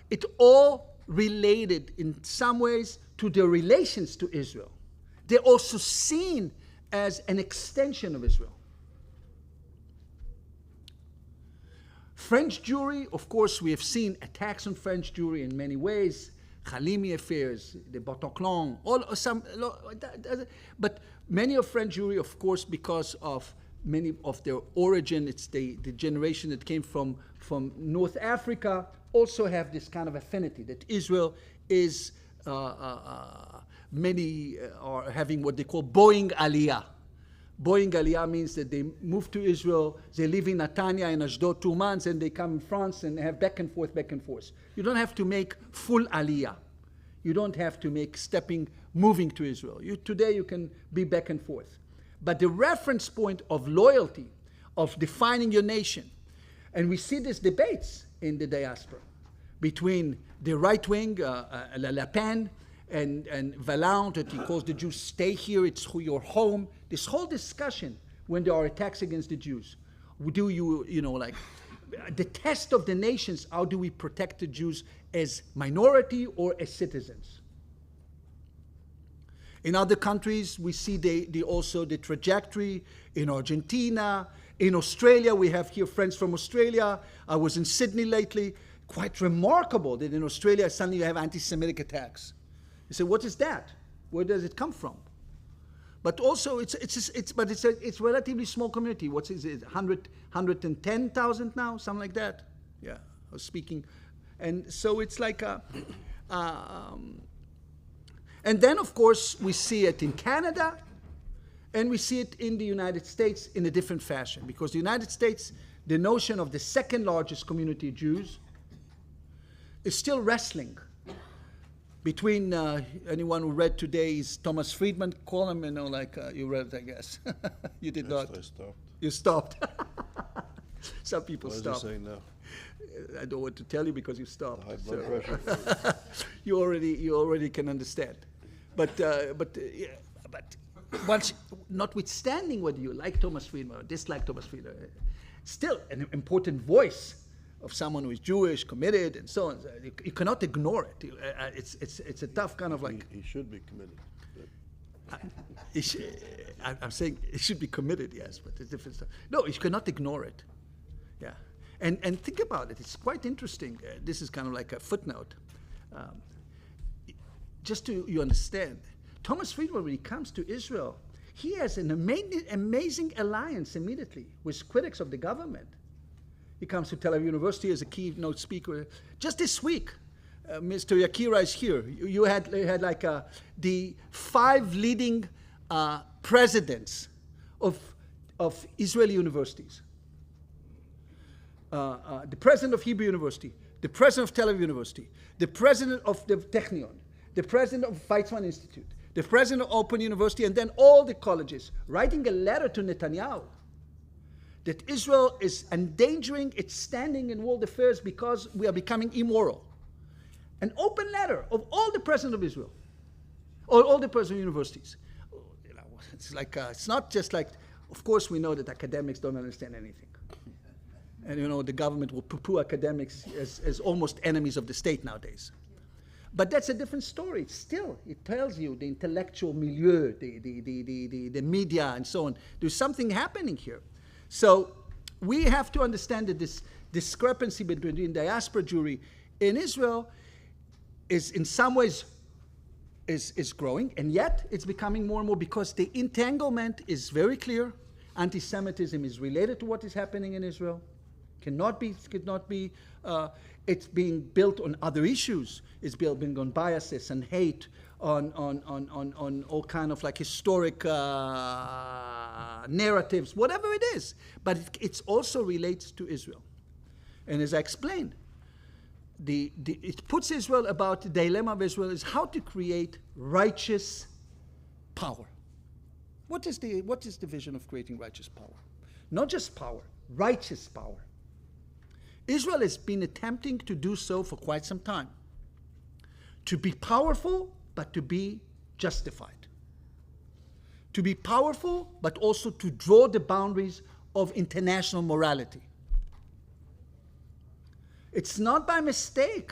it all related in some ways to their relations to Israel. They're also seen as an extension of Israel. French Jewry, of course, we have seen attacks on French Jewry in many ways. Halimi affairs, the Bataclan, but many of French Jewry, of course, because of many of their origin, it's the generation that came from North Africa, also have this kind of affinity that Israel is, many are having what they call Boeing Aliyah. Boeing Aliyah means that they move to Israel, they live in Netanya and Ashdod 2 months, and they come in France and have back and forth, back and forth. You don't have to make full Aliyah. You don't have to make moving to Israel. Today you can be back and forth. But the reference point of loyalty, of defining your nation, and we see these debates in the diaspora between the right wing, Le Pen, and Vallant, that he calls the Jews, stay here, it's your home. This whole discussion when there are attacks against the Jews. Do you, the test of the nations, how do we protect the Jews as minority or as citizens? In other countries, we see also the trajectory in Argentina. In Australia, we have here friends from Australia. I was in Sydney lately. Quite remarkable that in Australia, suddenly you have anti-Semitic attacks. You say, what is that? Where does it come from? But also, it's a relatively small community. What is it, 110,000 now? Something like that? Yeah, I was speaking. And so it's like and then, of course, we see it in Canada, and we see it in the United States in a different fashion. Because the United States, the notion of the second largest community of Jews is still wrestling between anyone who read today's Thomas Friedman column, you read it, I guess. You did not. I stopped. You stopped. Some people stop. What is he saying now? I don't want to tell you because you stopped. High blood pressure. You already can understand. But once, notwithstanding whether you like Thomas Friedman or dislike Thomas Friedman, still an important voice of someone who is Jewish, committed, and so on. You cannot ignore it. It's a tough kind of like. He should be committed. I'm saying it should be committed, yes, but it's different stuff. No, you cannot ignore it. Yeah, and think about it. It's quite interesting. This is kind of like a footnote. Just to you understand, Thomas Friedman, when he comes to Israel, he has an amazing alliance immediately with critics of the government. He comes to Tel Aviv University as a keynote speaker. Just this week, Mr. Yakira is here. You had the 5 leading presidents of Israeli universities. The president of Hebrew University, the president of Tel Aviv University, the president of the Technion, the president of Weizmann Institute, the president of Open University, and then all the colleges, writing a letter to Netanyahu that Israel is endangering its standing in world affairs because we are becoming immoral. An open letter of all the presidents of Israel, or all the presidents of universities. It's like it's not just like. Of course, we know that academics don't understand anything, and the government will poo-poo academics as almost enemies of the state nowadays. But that's a different story. Still, it tells you the intellectual milieu, the media, and so on. There's something happening here. So we have to understand that this discrepancy between diaspora Jewry in Israel is in some ways is growing, and yet it's becoming more and more because the entanglement is very clear. Anti-Semitism is related to what is happening in Israel. Could not be. It's being built on other issues. It's building on biases and hate, on all kind of like historic narratives, whatever it is. But it also relates to Israel. And as I explained, it puts Israel about the dilemma of Israel is how to create righteous power. What is the vision of creating righteous power? Not just power, righteous power. Israel has been attempting to do so for quite some time. To be powerful, but to be justified. To be powerful, but also to draw the boundaries of international morality. It's not by mistake,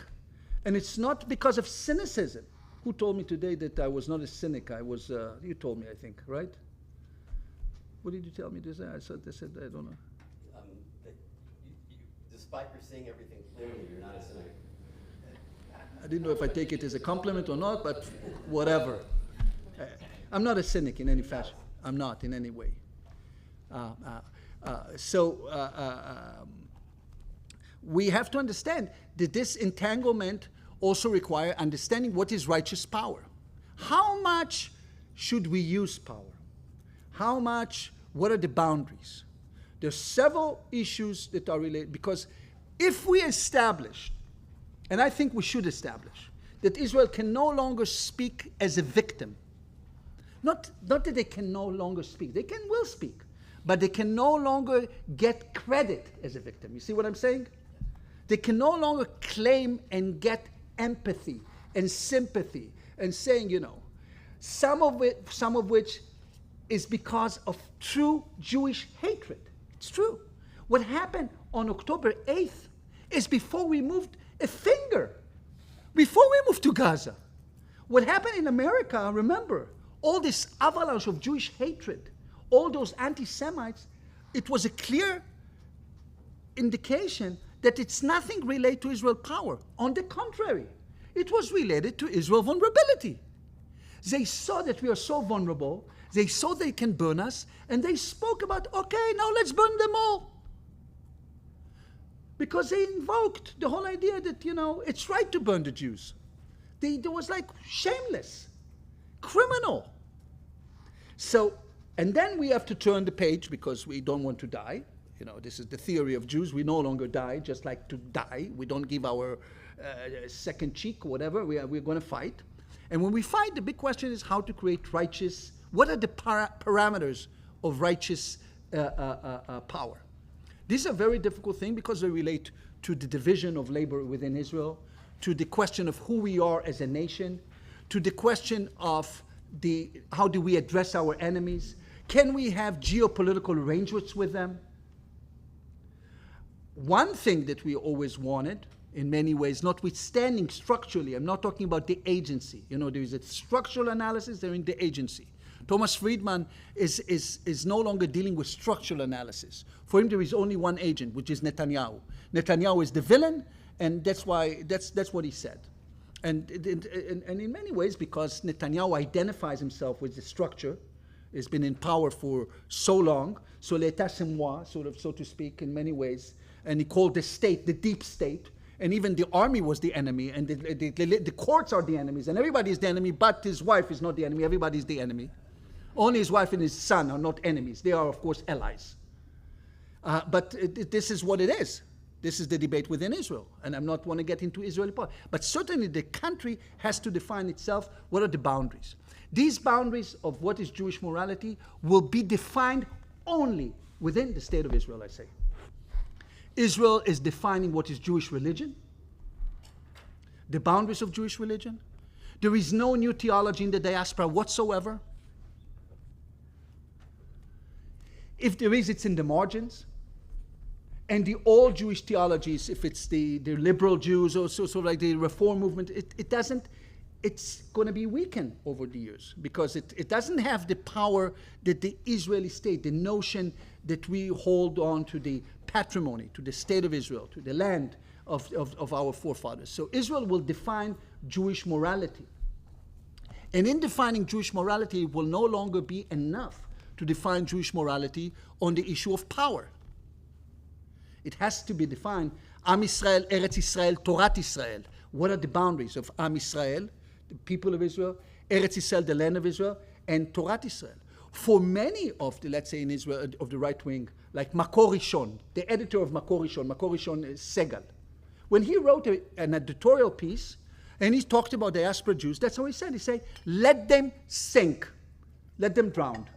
and it's not because of cynicism. Who told me today that I was not a cynic? You told me, I think, right? What did you tell me this? I said, I don't know. That despite your seeing everything clearly, you're not a cynic. I didn't know if I take it as a compliment or not, but whatever. I'm not a cynic in any fashion. I'm not in any way. We have to understand that this entanglement also requires understanding what is righteous power. How much should we use power? What are the boundaries? There are several issues that are related, because if we establish, and I think we should establish, that Israel can no longer speak as a victim. Not that they can no longer speak. They will speak. But they can no longer get credit as a victim. You see what I'm saying? They can no longer claim and get empathy and sympathy and saying, some of which is because of true Jewish hatred. It's true. What happened on October 8th is before we moved a finger, before we moved to Gaza. What happened in America, remember, all this avalanche of Jewish hatred, all those anti-Semites, it was a clear indication that it's nothing related to Israel power. On the contrary, it was related to Israel vulnerability. They saw that we are so vulnerable, they saw they can burn us, and they spoke about, okay, now let's burn them all. Because they invoked the whole idea that, it's right to burn the Jews. They was like shameless, criminal. So, and then we have to turn the page because we don't want to die. This is the theory of Jews. We no longer die, just like to die. We don't give our second cheek or whatever. We're going to fight. And when we fight, the big question is how to create righteous, what are the parameters of righteous power? This is a very difficult thing because they relate to the division of labor within Israel, to the question of who we are as a nation, to the question of how do we address our enemies? Can we have geopolitical arrangements with them? One thing that we always wanted, in many ways, notwithstanding structurally, I'm not talking about the agency. There is a structural analysis, there is the agency. Thomas Friedman is no longer dealing with structural analysis. For him, there is only one agent, which is Netanyahu. Netanyahu is the villain, and that's what he said. And in many ways, because Netanyahu identifies himself with the structure, has been in power for so long, so l'état c'est moi, so to speak, in many ways, and he called the state the deep state, and even the army was the enemy, and the courts are the enemies, and everybody is the enemy, but his wife is not the enemy, everybody is the enemy. Only his wife and his son are not enemies. They are, of course, allies. But this is what it is. This is the debate within Israel, and I'm not want to get into Israeli politics. But certainly the country has to define itself. What are the boundaries? These boundaries of what is Jewish morality will be defined only within the state of Israel, I say. Israel is defining what is Jewish religion, the boundaries of Jewish religion. There is no new theology in the diaspora whatsoever. If there is, it's in the margins. And the old Jewish theologies, if it's the liberal Jews or so like the Reform movement, it's going to be weakened over the years because it doesn't have the power that the Israeli state, the notion that we hold on to the patrimony, to the state of Israel, to the land of our forefathers. So Israel will define Jewish morality. And in defining Jewish morality, it will no longer be enough to define Jewish morality on the issue of power. It has to be defined, Am Yisrael, Eretz Yisrael, Torat Yisrael. What are the boundaries of Am Yisrael, the people of Israel, Eretz Yisrael, the land of Israel, and Torat Yisrael? For many of the, let's say in Israel, of the right wing, like Makor Rishon, the editor of Makor Rishon is Segal. When he wrote an editorial piece, and he talked about diaspora Jews, that's how he said. He said, let them sink, let them drown.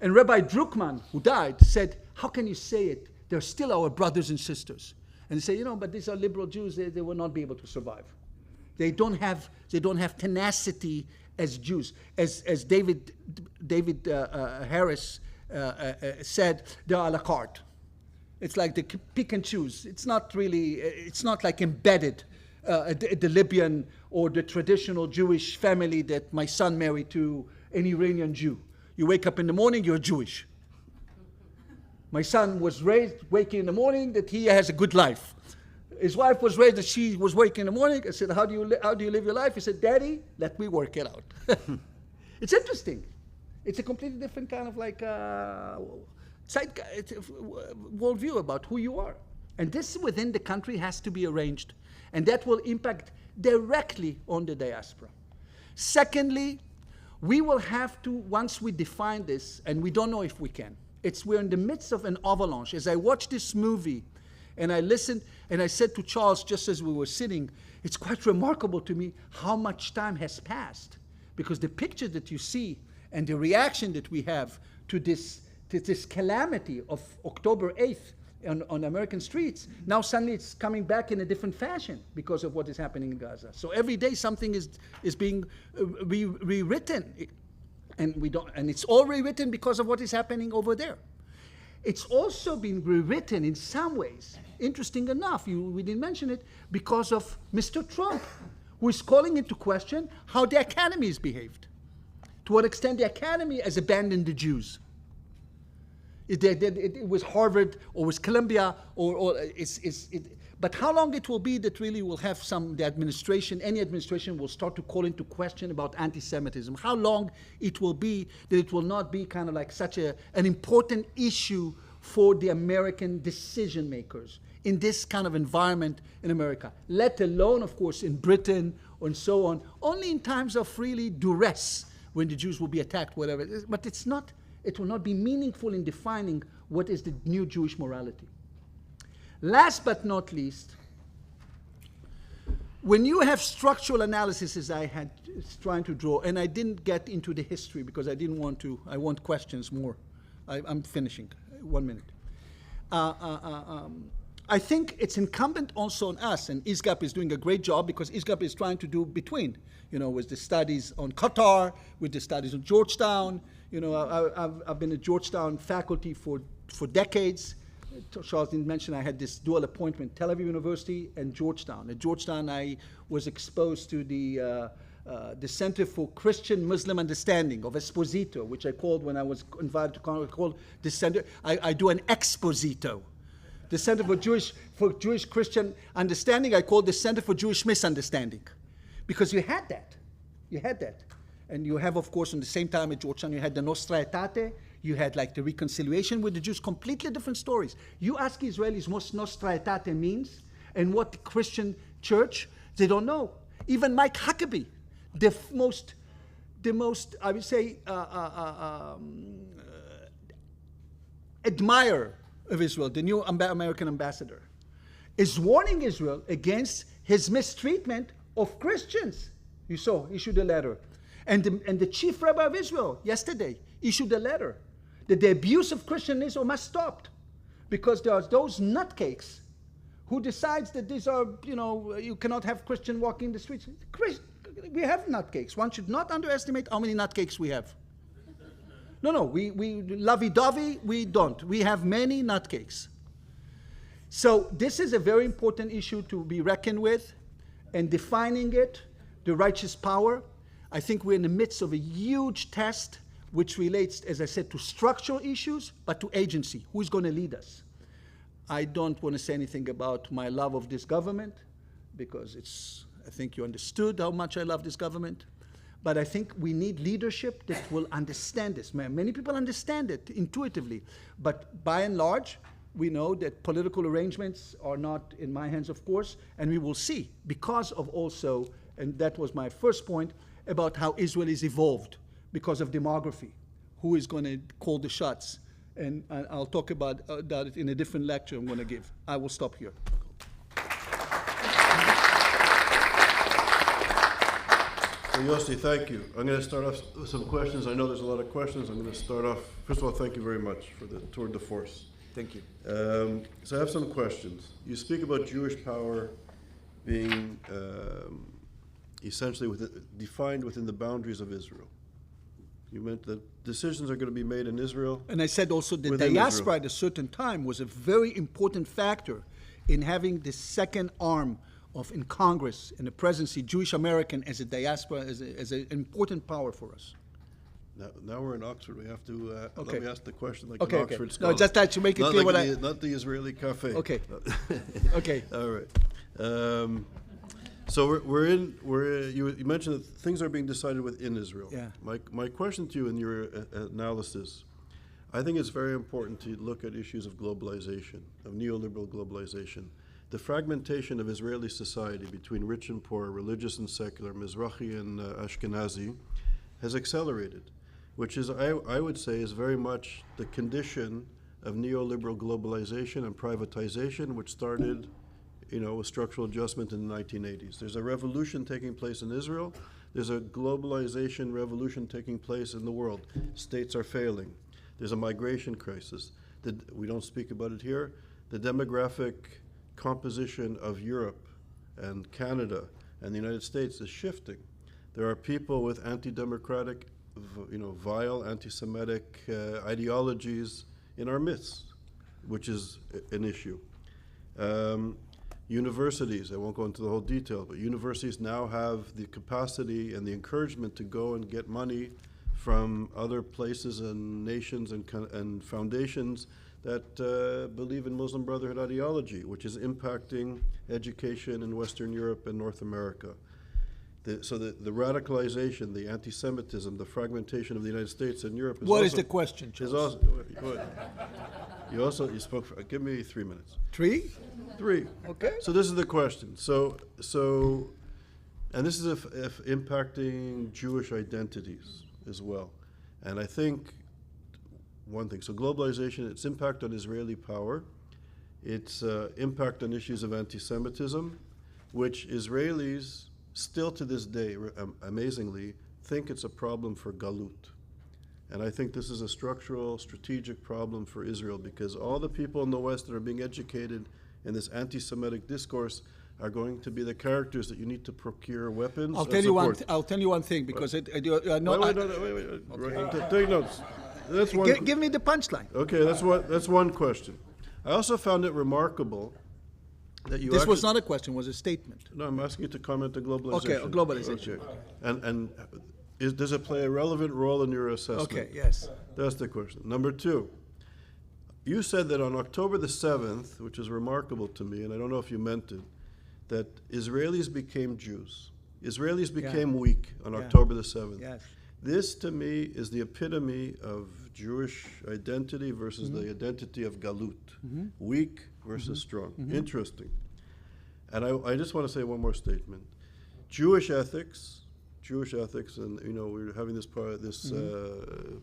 And Rabbi Druckmann, who died, said, how can you say it? They're still our brothers and sisters. And he said, but these are liberal Jews, they will not be able to survive. They don't have tenacity as Jews. As David Harris said, they're a la carte. It's like they pick and choose. It's not like embedded, the Libyan or the traditional Jewish family that my son married to an Iranian Jew. You wake up in the morning, you're Jewish. My son was raised waking in the morning that he has a good life. His wife was raised that she was waking in the morning. I said, how do you live your life? He said, Daddy, let me work it out. It's interesting. It's a completely different kind of worldview about who you are. And this within the country has to be arranged. And that will impact directly on the diaspora. Secondly, we will have to, once we define this, and we don't know if we can, we're in the midst of an avalanche. As I watched this movie, and I listened, and I said to Charles, just as we were sitting, it's quite remarkable to me how much time has passed. Because the picture that you see, and the reaction that we have to this calamity of October 8th on American streets, now suddenly it's coming back in a different fashion because of what is happening in Gaza. So every day something is being rewritten. And it's all rewritten because of what is happening over there. It's also been rewritten in some ways, interesting enough, we didn't mention it, because of Mr. Trump, who is calling into question how the academy has behaved. To what extent the academy has abandoned the Jews. It was Harvard or was Columbia but how long it will be that really will have any administration will start to call into question about anti-Semitism. How long it will be that it will not be kind of like such an important issue for the American decision makers in this kind of environment in America, let alone, of course, in Britain and so on, only in times of really duress when the Jews will be attacked, whatever. But it will not be meaningful in defining what is the new Jewish morality. Last but not least, when you have structural analysis, as I had trying to draw, and I didn't get into the history because I didn't want to, I want questions more. I'm finishing, 1 minute. I think it's incumbent also on us, and ISGAP is doing a great job because ISGAP is trying to do between, with the studies on Qatar, with the studies on Georgetown. I've been a Georgetown faculty for decades. Charles didn't mention I had this dual appointment, Tel Aviv University and Georgetown. At Georgetown, I was exposed to the Center for Christian-Muslim Understanding of Esposito, which I called when I was invited to Congress, called the Center. I do an exposito. The Center for Jewish Christian Understanding, I called the Center for Jewish Misunderstanding. Because you had that. And you have, of course, in the same time at Georgetown, you had the Nostra Aetate, you had like the reconciliation with the Jews, completely different stories. You ask Israelis what Nostra Aetate means and what the Christian church, they don't know. Even Mike Huckabee, the most I would say, admirer of Israel, the new American ambassador, is warning Israel against his mistreatment of Christians. You saw, issued a letter. And the chief rabbi of Israel yesterday issued a letter that the abuse of Christian Israel must stop because there are those nutcakes who decides that these are, you cannot have Christian walking the streets. We have nutcakes. One should not underestimate how many nutcakes we have. No, we lovey-dovey, we don't. We have many nutcakes. So this is a very important issue to be reckoned with, and defining it, the righteous power. I think we're in the midst of a huge test which relates, as I said, to structural issues, but to agency. Who is going to lead us? I don't want to say anything about my love of this government, because I think you understood how much I love this government. But I think we need leadership that will understand this. Many people understand it intuitively, but by and large, we know that political arrangements are not in my hands, of course, and we will see, because of also, and that was my first point, about how Israel is evolved because of demography. Who is going to call the shots? And I'll talk about it in a different lecture I'm going to give. I will stop here. So Yossi, thank you. I'm going to start off with some questions. I know there's a lot of questions. I'm going to start off. First of all, thank you very much for the tour de force. Thank you. So I have some questions. You speak about Jewish power being essentially defined within the boundaries of Israel. You meant that decisions are going to be made in Israel. And I said also the within diaspora Israel. at a certain time was a very important factor in having the second arm in Congress, in the presidency, Jewish American as a diaspora, as an important power for us. Now we're in Oxford. We have to let Okay. me ask the question like Okay, an okay. Oxford No, scholar. just that to make it Not clear like not the Israeli cafe. Okay. Okay. All right. So you mentioned that things are being decided within Israel. Yeah. My question to you in your analysis, I think it's very important to look at issues of globalization, of neoliberal globalization. The fragmentation of Israeli society between rich and poor, religious and secular, Mizrahi and Ashkenazi, has accelerated, which is, I would say, is very much the condition of neoliberal globalization and privatization, which started, with structural adjustment in the 1980s. There's a revolution taking place in Israel. There's a globalization revolution taking place in the world. States are failing. There's a migration crisis. We don't speak about it here. The demographic composition of Europe and Canada and the United States is shifting. There are people with anti-democratic, vile anti-Semitic ideologies in our midst, which is an issue. Universities, I won't go into the whole detail, but universities now have the capacity and the encouragement to go and get money from other places and nations and foundations that believe in Muslim Brotherhood ideology, which is impacting education in Western Europe and North America. So the radicalization, the anti-Semitism, the fragmentation of the United States and Europe is What also, is the question, is Charles? also, you spoke, give me 3 minutes. 3? 3. Okay. So this is the question. So, and this is if impacting Jewish identities as well. And I think one thing, so globalization, its impact on Israeli power, its impact on issues of anti-Semitism, which Israelis still to this day, amazingly, think it's a problem for Galut. And I think this is a structural, strategic problem for Israel, because all the people in the West that are being educated in this anti-Semitic discourse are going to be the characters that you need to procure weapons. I'll tell you one thing, because wait. Take notes. That's one. Give me the punchline. Okay, that's one question. I also found it remarkable that you. This was not a question; was a statement. No, I'm asking you to comment on globalization. Okay, on globalization. Okay. And does it play a relevant role in your assessment? Okay. Yes. That's the question. Number 2, you said that on October the 7th, which is remarkable to me, and I don't know if you meant it, that Israelis became Jews. Israelis became weak on October the 7th. Yes. This, to me, is the epitome of Jewish identity versus the identity of Galut. Weak versus strong. Interesting. And I just want to say one more statement. Jewish ethics, and we're having this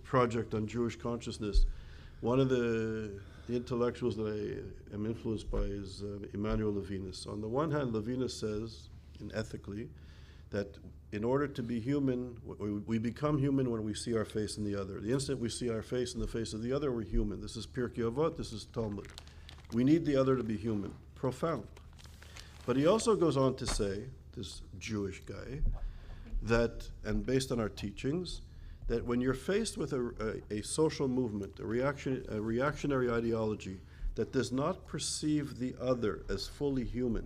project on Jewish consciousness. One of the intellectuals that I am influenced by is Emmanuel Levinas. On the one hand, Levinas says, ethically, that in order to be human, we become human when we see our face in the other. The instant we see our face in the face of the other, we're human. This is Pirkei Avot, this is Talmud. We need the other to be human. Profound. But he also goes on to say, this Jewish guy, that, and based on our teachings, that when you're faced with a social movement, a reactionary ideology that does not perceive the other as fully human,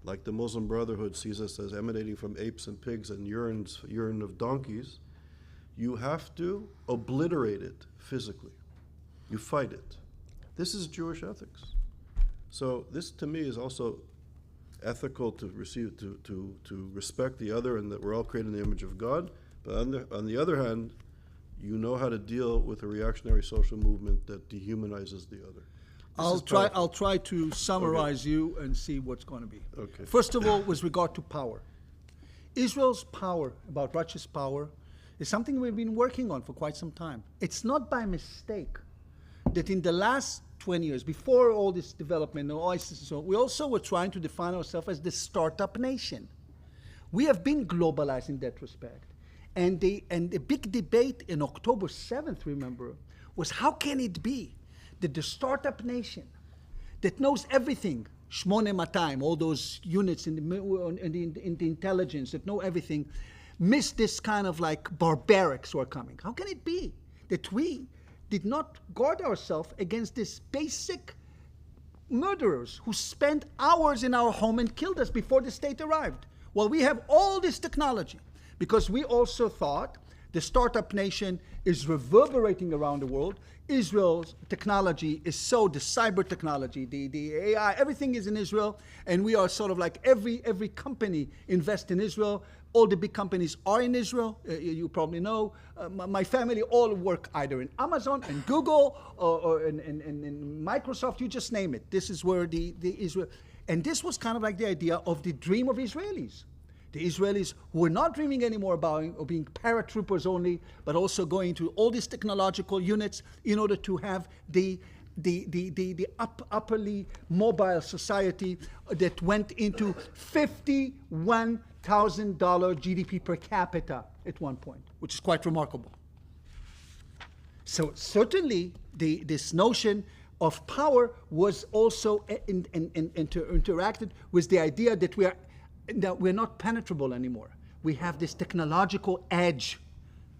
like the Muslim Brotherhood sees us as emanating from apes and pigs and urine of donkeys, you have to obliterate it physically. You fight it. This is Jewish ethics. So this, to me, is also ethical to receive, to respect the other, and that we're all created in the image of God. But on the other hand, you know how to deal with a reactionary social movement that dehumanizes the other. I'll try to summarize you and see what's going to be. Okay. First of all, with regard to power. Israel's power, about righteous power, is something we've been working on for quite some time. It's not by mistake that in the last 20 years, before all this development, and ISIS and so on, we also were trying to define ourselves as the startup nation. We have been globalized in that respect. And the big debate in October 7th, remember, was how can it be that the startup nation that knows everything, Shmone Matayim, all those units in the intelligence that know everything, miss this kind of like barbarics who are coming? How can it be that we did not guard ourselves against these basic murderers who spent hours in our home and killed us before the state arrived? Well, we have all this technology because we also thought the startup nation is reverberating around the world. Israel's technology is so, the cyber technology, the AI, everything is in Israel, and we are sort of like every company invests in Israel. All the big companies are in Israel. You probably know. My family all work either in Amazon and Google or in Microsoft, you just name it. This is where the Israel, and this was kind of like the idea of the dream of Israelis. The Israelis who were not dreaming anymore about being paratroopers only, but also going to all these technological units in order to have the upperly mobile society that went into $51,000 GDP per capita at one point, which is quite remarkable. So certainly this notion of power was also interacted with the idea that we're not penetrable anymore. We have this technological edge.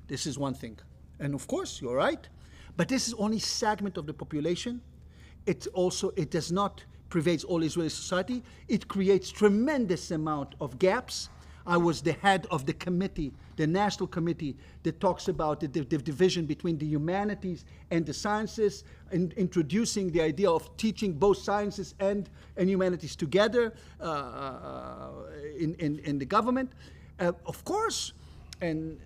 This is one thing. And of course, you're right. But this is only segment of the population. It does not pervade all Israeli society. It creates tremendous amount of gaps. I was the head of the committee, the national committee that talks about the division between the humanities and the sciences, and introducing the idea of teaching both sciences and humanities together in the government. Of course, and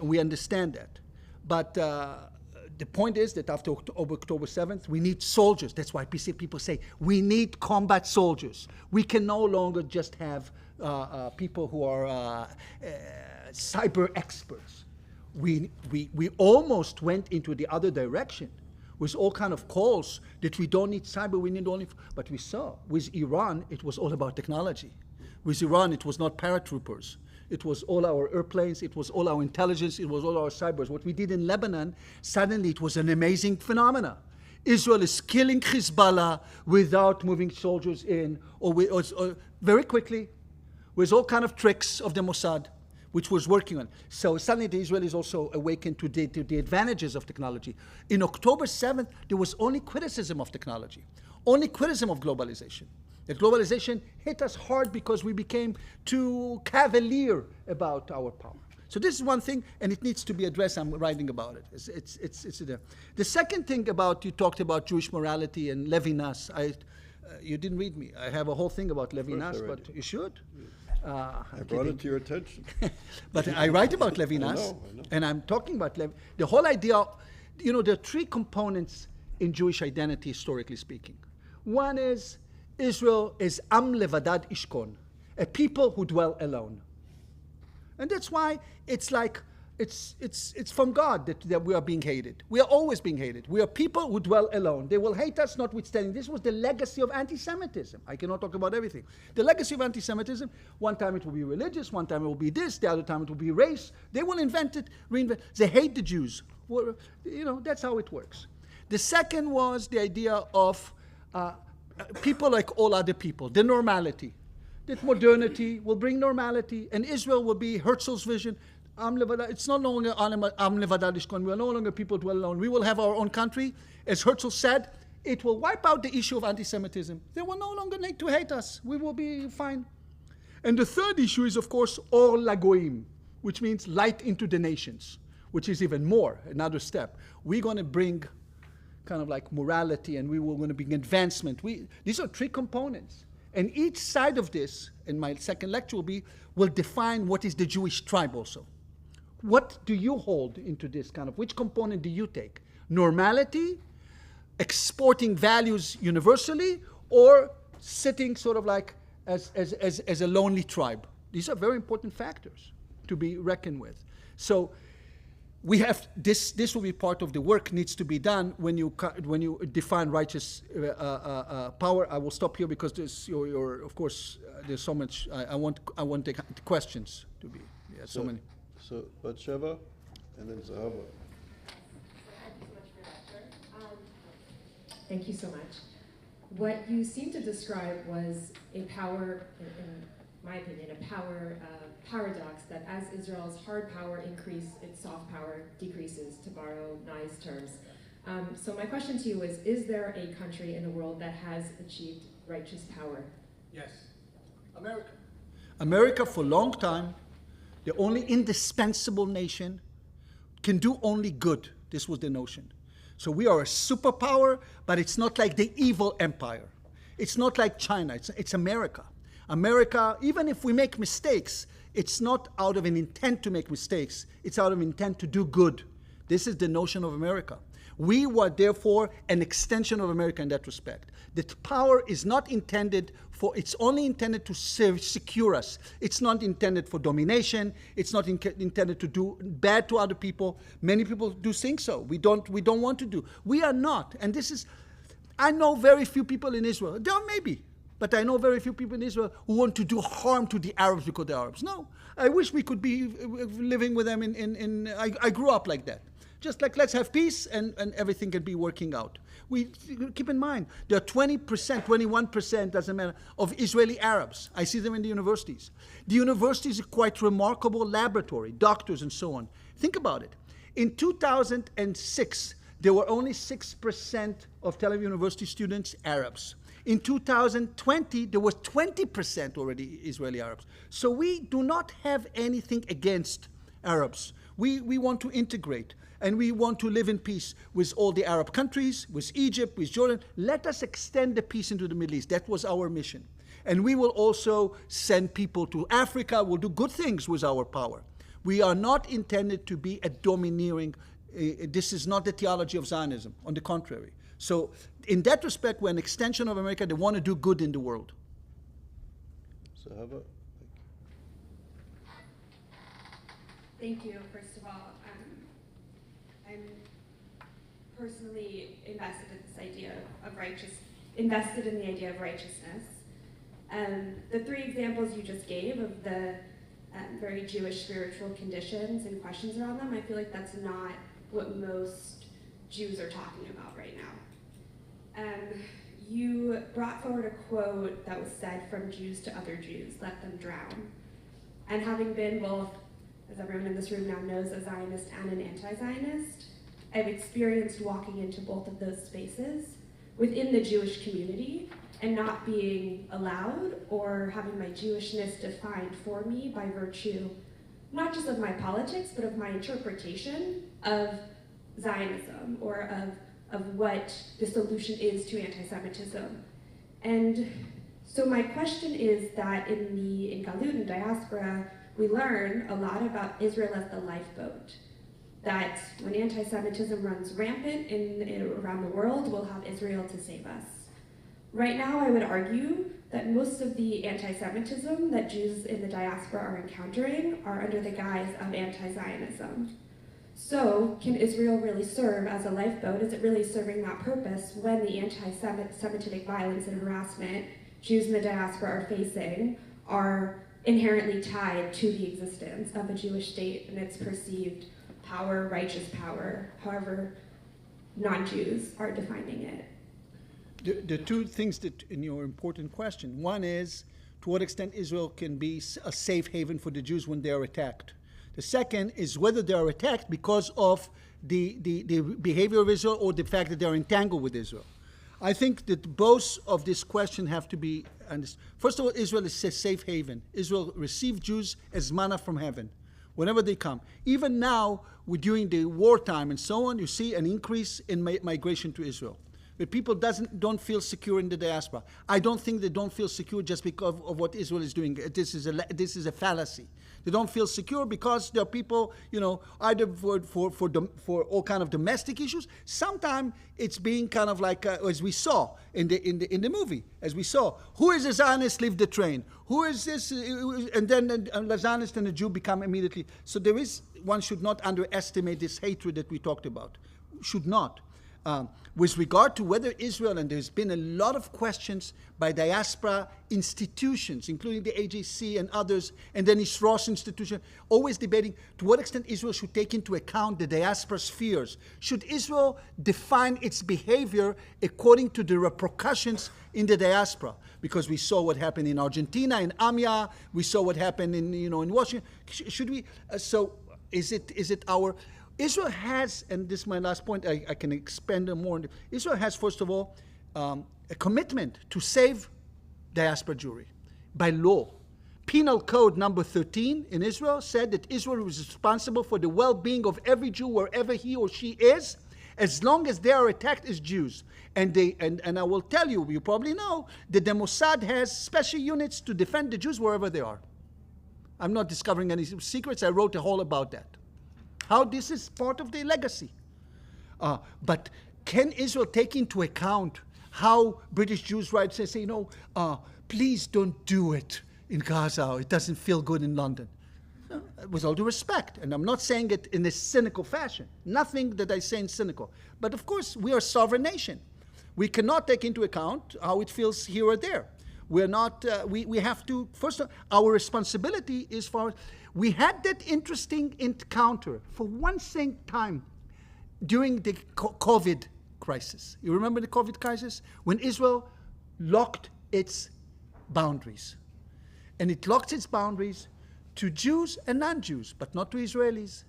we understand that. But the point is that after October 7th, we need soldiers. That's why people say we need combat soldiers. We can no longer just have people who are cyber experts. We almost went into the other direction with all kind of calls that we don't need cyber, we need only. But we saw with Iran, it was all about technology. With Iran, it was not paratroopers. It was all our airplanes, it was all our intelligence, it was all our cybers. What we did in Lebanon, suddenly it was an amazing phenomena. Israel is killing Hezbollah without moving soldiers in, or very quickly, with all kind of tricks of the Mossad, which was working on. So suddenly the Israelis also awakened to the advantages of technology. In October 7th, there was only criticism of technology, only criticism of globalization. That globalization hit us hard because we became too cavalier about our power. So this is one thing, and it needs to be addressed. I'm writing about it. It's there. The second thing about, you talked about Jewish morality and Levinas. You didn't read me. I have a whole thing about Levinas, but you should. I brought it to your attention. But I write about Levinas, I know. and I'm talking about the whole idea. There are three components in Jewish identity, historically speaking. One is Israel is Am Levadad Ishkon, a people who dwell alone. And that's why it's like, it's from God that we are being hated. We are always being hated. We are people who dwell alone. They will hate us notwithstanding. This was the legacy of anti-Semitism. I cannot talk about everything. The legacy of anti-Semitism, one time it will be religious, one time it will be this, the other time it will be race. They will invent it, reinvent. They hate the Jews. Well, that's how it works. The second was the idea of people like all other people, the normality. That modernity will bring normality, and Israel will be Herzl's vision. It's no longer Am Levadad Ishkon. We are no longer people dwell alone. We will have our own country. As Herzl said, it will wipe out the issue of anti-Semitism. They will no longer need to hate us. We will be fine. And the third issue is, of course, Or Lagoim, which means light into the nations. which is even more, another step. We're going to bring kind of like morality, and we were going to bring advancement. These are three components. And each side of this, in my second lecture, will define what is the Jewish tribe also. What do you hold into this kind of, which component do you take? Normality, exporting values universally, or sitting sort of like as a lonely tribe? These are very important factors to be reckoned with. So we have this will be part of the work needs to be done when you define righteous power. I will stop here because there's of course there's so much. I want the questions to be so many. So Batsheva, and then Zahava. Thank you so much. What you seem to describe was a power, in my opinion, a power paradox that as Israel's hard power increases, its soft power decreases, to borrow Nai's terms. So my question to you is there a country in the world that has achieved righteous power? Yes. America. America for a long time, the only indispensable nation, can do only good. This was the notion. So we are a superpower, but it's not like the evil empire. It's not like China, it's America. America, even if we make mistakes, it's not out of an intent to make mistakes, it's out of intent to do good. This is the notion of America. We were therefore an extension of America in that respect. That power is not intended for, it's only intended to secure us. It's not intended for domination. It's not intended to do bad to other people. Many people do think so. We don't want to do. We are not. And this is, I know very few people in Israel. There are maybe, but I know very few people in Israel who want to do harm to the Arabs because they're Arabs. No, I wish we could be living with them I grew up like that. Just like let's have peace and everything can be working out. We keep in mind, there are 20%, 21%, doesn't matter, of Israeli Arabs. I see them in the universities. The universities are quite remarkable laboratory, doctors and so on. Think about it. In 2006, there were only 6% of Tel Aviv University students Arabs. In 2020, there was 20% already Israeli Arabs. So we do not have anything against Arabs. We want to integrate, and we want to live in peace with all the Arab countries, with Egypt, with Jordan. Let us extend the peace into the Middle East. That was our mission. And we will also send people to Africa. We'll do good things with our power. We are not intended to be a domineering, this is not the theology of Zionism, on the contrary. So in that respect, we're an extension of America. They want to do good in the world. Sahaba. Thank you, first of all. I'm personally invested in this idea of invested in the idea of righteousness. The three examples you just gave of the very Jewish spiritual conditions and questions around them, I feel like that's not what most Jews are talking about right now. You brought forward a quote that was said from Jews to other Jews, let them drown. And having been both, as everyone in this room now knows, a Zionist and an anti-Zionist, I've experienced walking into both of those spaces within the Jewish community and not being allowed or having my Jewishness defined for me by virtue, not just of my politics, but of my interpretation of Zionism or of what the solution is to anti-Semitism. And so my question is that in Galut and diaspora, we learn a lot about Israel as the lifeboat. That when anti-Semitism runs rampant around the world, we'll have Israel to save us. Right now, I would argue that most of the anti-Semitism that Jews in the diaspora are encountering are under the guise of anti-Zionism. So, can Israel really serve as a lifeboat? Is it really serving that purpose when the anti-Semitic violence and harassment Jews in the diaspora are facing are inherently tied to the existence of a Jewish state and its perceived power, righteous power, however non-Jews are defining it? The two things that in your important question, one is to what extent Israel can be a safe haven for the Jews when they are attacked. The second is whether they are attacked because of the behavior of Israel or the fact that they are entangled with Israel. I think that both of this question have to be understood. First of all, Israel is a safe haven. Israel received Jews as manna from heaven. whenever they come. Even now, during the wartime and so on, you see an increase in migration to Israel. But people don't feel secure in the diaspora. I don't think they don't feel secure just because of what Israel is doing. This is a fallacy. They don't feel secure because there are people, either for all kind of domestic issues. Sometimes it's being kind of like as we saw in the movie, as we saw, who is a Zionist? Leave the train. Who is this? And then the Zionist and the Jew become immediately. So one should not underestimate this hatred that we talked about. Should not. With regard to whether Israel, and there's been a lot of questions by diaspora institutions, including the AJC and others, and then East Ross institution, always debating to what extent Israel should take into account the diaspora's fears. Should Israel define its behavior according to the repercussions in the diaspora? Because we saw what happened in Argentina, in AMIA, we saw what happened in Washington. Should we? So is it our? Israel has, and this is my last point, I can expand on more. Israel has, first of all, a commitment to save diaspora Jewry by law. Penal Code number 13 in Israel said that Israel is responsible for the well-being of every Jew wherever he or she is, as long as they are attacked as Jews. And I will tell you, you probably know, that the Mossad has special units to defend the Jews wherever they are. I'm not discovering any secrets. I wrote a whole about that. How this is part of their legacy. But can Israel take into account how British Jews' rights say, please don't do it in Gaza. It doesn't feel good in London. With all due respect, and I'm not saying it in a cynical fashion. Nothing that I say is cynical. But of course, we are a sovereign nation. We cannot take into account how it feels here or there. We're not, we have to, first, our responsibility is for, we had that interesting encounter for one same time during the COVID crisis. You remember the COVID crisis? When Israel locked its boundaries. And it locked its boundaries to Jews and non-Jews, but not to Israelis.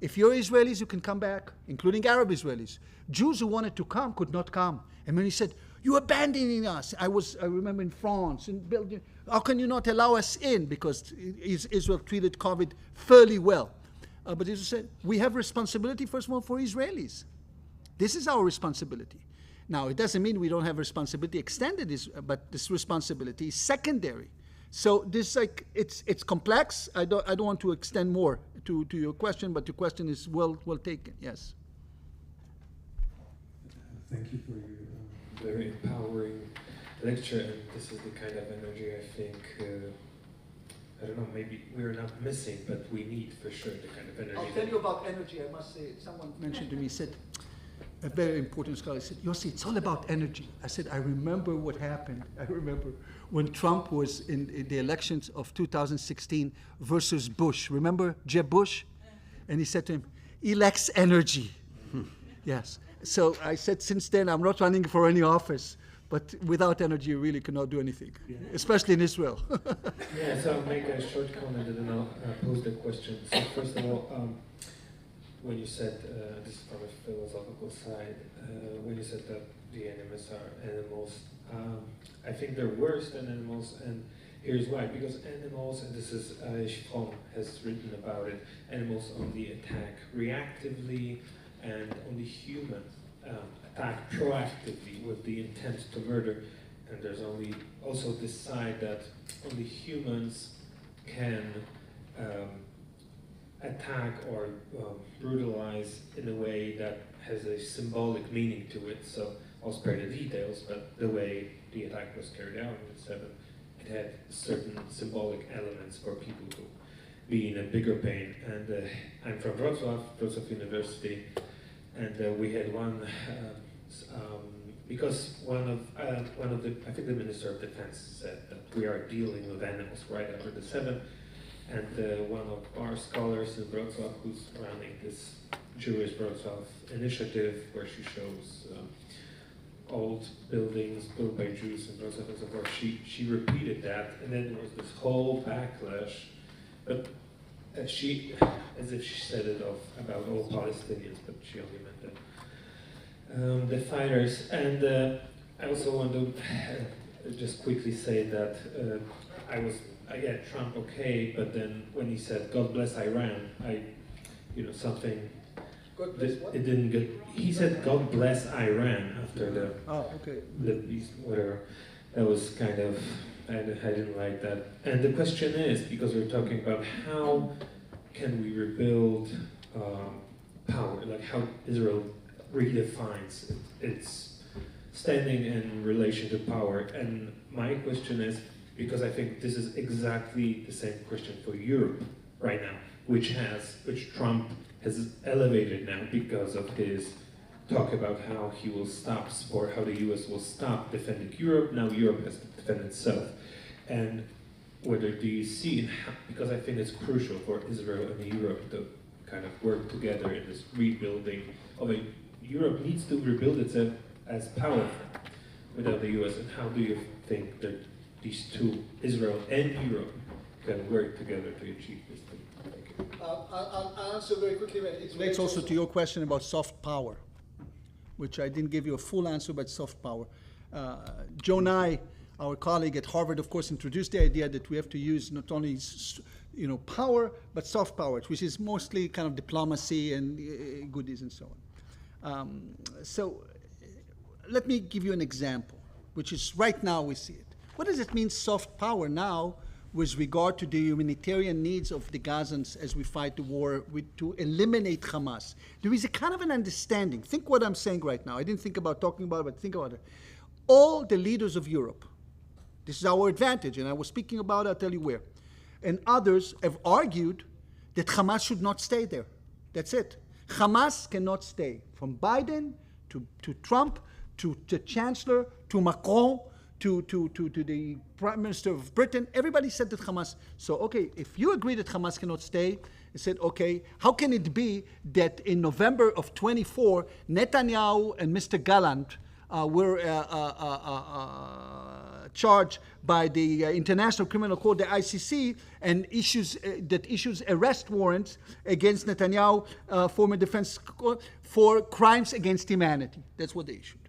If you're Israelis, you can come back, including Arab Israelis. Jews who wanted to come could not come. And when he said, "You're abandoning us," I remember in France, in Belgium, how can you not allow us in? Because Israel treated COVID fairly well. But Israel said, we have responsibility, first of all, for Israelis. This is our responsibility. Now, it doesn't mean we don't have responsibility extended, but this responsibility is secondary. So this, it's complex. I don't want to extend more to your question, but your question is well taken. Yes. Thank you for your very empowering lecture, and this is the kind of energy I think, I don't know, maybe we're not missing, but we need for sure the kind of energy. I'll tell you about energy, I must say. Someone mentioned to me, said, a very important scholar said, Yossi, it's all about energy. I said, I remember what happened. I remember when Trump was in the elections of 2016 versus Bush. Remember Jeb Bush? And he said to him, he lacks energy. Yes. So I said, since then, I'm not running for any office. But without energy, you really cannot do anything, especially in Israel. Yeah, so I'll make a short comment and then I'll pose the question. So first of all, when you said, this is from a philosophical side, when you said that the animals are animals, I think they're worse than animals, and here's why. Because animals, and this is Shain has written about it, animals only attack reactively, and only humans attack proactively with the intent to murder. And there's only also this side that only humans can attack or brutalize in a way that has a symbolic meaning to it. So I'll spare the details, but the way the attack was carried out in the 7th, it had certain symbolic elements for people to be in a bigger pain. And I'm from Wrocław University, and we had one, because one of the, I think the Minister of Defense said that we are dealing with animals right after the 7th, and one of our scholars in Wrocław, who's running this Jewish Wrocław initiative, where she shows old buildings built by Jews in Wrocław and so forth, she repeated that, and then there was this whole backlash, but she, as if she said it about all Palestinians, but she only meant the fighters. And I also want to just quickly say that yeah, Trump okay, but then when he said God bless Iran, something. God bless what? It didn't get. He said God bless Iran after the Okay. whatever. That was kind of. I didn't like that. And the question is, because we're talking about how can we rebuild power, like how Israel redefines its standing in relation to power. And my question is, because I think this is exactly the same question for Europe right now, which Trump has elevated now because of his talk about how he will stop support, how the US will stop defending Europe. Now Europe has to defend itself. And whether do you see, because I think it's crucial for Israel and Europe to kind of work together in this rebuilding of Europe needs to rebuild itself as powerful without the US. And how do you think that these two, Israel and Europe, can work together to achieve this thing? Thank you. I'll answer very quickly. It relates also to your question about soft power, which I didn't give you a full answer about soft power. Joe Nye, our colleague at Harvard, of course, introduced the idea that we have to use not only power, but soft power, which is mostly kind of diplomacy and goodies and so on. So let me give you an example, which is right now we see it. What does it mean, soft power, now with regard to the humanitarian needs of the Gazans as we fight the war to eliminate Hamas? There is a kind of an understanding. Think what I'm saying right now. I didn't think about talking about it, but think about it. All the leaders of Europe, this is our advantage, and I was speaking about it, I'll tell you where, and others have argued that Hamas should not stay there. That's it. Hamas cannot stay. From Biden to Trump to the Chancellor to Macron to the Prime Minister of Britain, everybody said that Hamas. So, okay, if you agree that Hamas cannot stay, I said, okay, how can it be that in November of 24, Netanyahu and Mr. Gallant were charged by the International Criminal Court, the ICC, and issues arrest warrants against Netanyahu, former defense, for crimes against humanity. That's what they issued.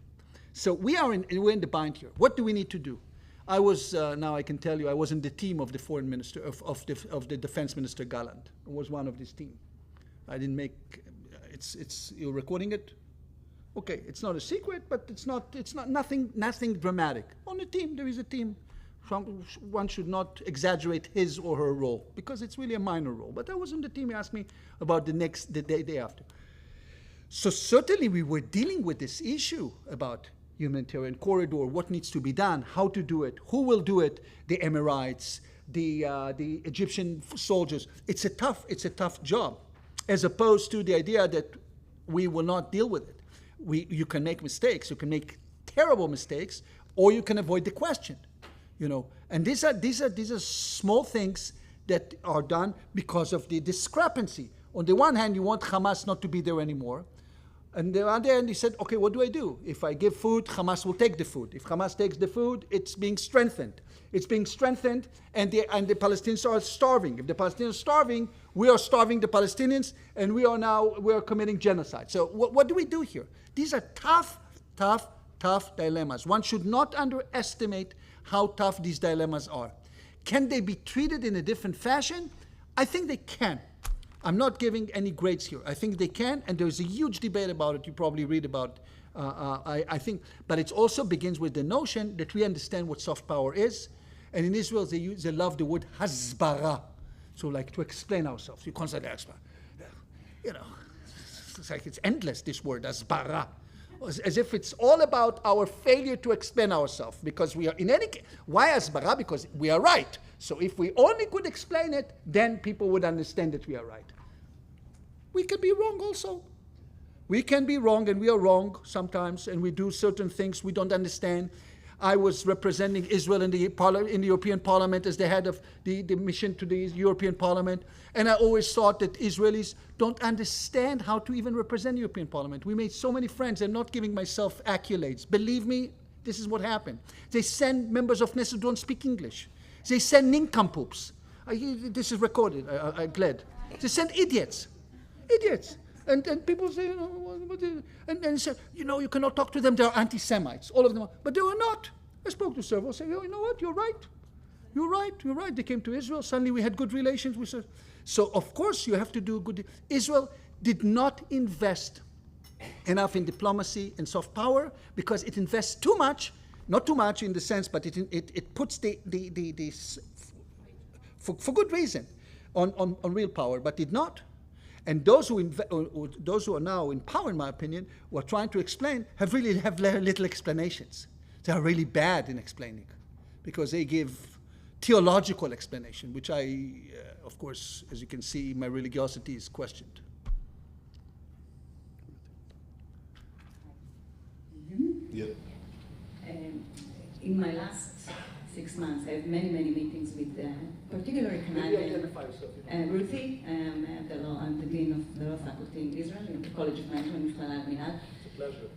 So we're in the bind here. What do we need to do? I was now I can tell you I was in the team of the foreign minister of the defense minister Gallant. I was one of this team. I didn't make. It's you're recording it. Okay, it's not a secret, but it's not nothing dramatic. On the team, there is a team. One should not exaggerate his or her role because it's really a minor role. But I was on the team. He asked me about the day after. So certainly we were dealing with this issue about humanitarian corridor, what needs to be done, how to do it, who will do it, the Emirates, the Egyptian soldiers. It's a tough job, as opposed to the idea that we will not deal with it. You can make mistakes, you can make terrible mistakes, or you can avoid the question, And these are small things that are done because of the discrepancy. On the one hand, you want Hamas not to be there anymore. And on the other hand, he said, okay, what do I do? If I give food, Hamas will take the food. If Hamas takes the food, it's being strengthened. It's being strengthened, and the Palestinians are starving. If the Palestinians are starving, we are starving the Palestinians, and we are committing genocide. So what do we do here? These are tough dilemmas. One should not underestimate how tough these dilemmas are. Can they be treated in a different fashion? I think they can. I'm not giving any grades here. I think they can, and there's a huge debate about it. You probably read about it. I think, but it also begins with the notion that we understand what soft power is, and in Israel they love the word hasbara, so like to explain ourselves. You consider hasbara, it's like it's endless. This word hasbara, as if it's all about our failure to explain ourselves, because we are in any case. Why hasbara? Because we are right. So if we only could explain it, then people would understand that we are right. We can be wrong also. We can be wrong, and we are wrong sometimes, and we do certain things we don't understand. I was representing Israel in the European Parliament as the head of the mission to the European Parliament, and I always thought that Israelis don't understand how to even represent the European Parliament. We made so many friends. I'm not giving myself accolades. Believe me, this is what happened. They send members of Knesset who don't speak English. They send nincompoops. This is recorded, I'm glad. They send idiots. And people say, and say, you cannot talk to them, they're anti-Semites. All of them are. But they are not. I spoke to several, saying, oh, you know what, you're right. You're right, you're right. They came to Israel. Suddenly we had good relations with her. So, of course, you have to do good. Israel did not invest enough in diplomacy and soft power because it invests too much, not too much in the sense, but it puts for good reason on real power, but did not. And those who are now in power, in my opinion, who are trying to explain, have very little explanations. They are really bad in explaining because they give theological explanation, which I, of course, as you can see, my religiosity is questioned. Yeah. In my last 6 months, I have many meetings with particularly Canadian. Ruthie, I'm the dean of the law faculty in Israel, in the College of Management, Michlala Minhag. It's a pleasure.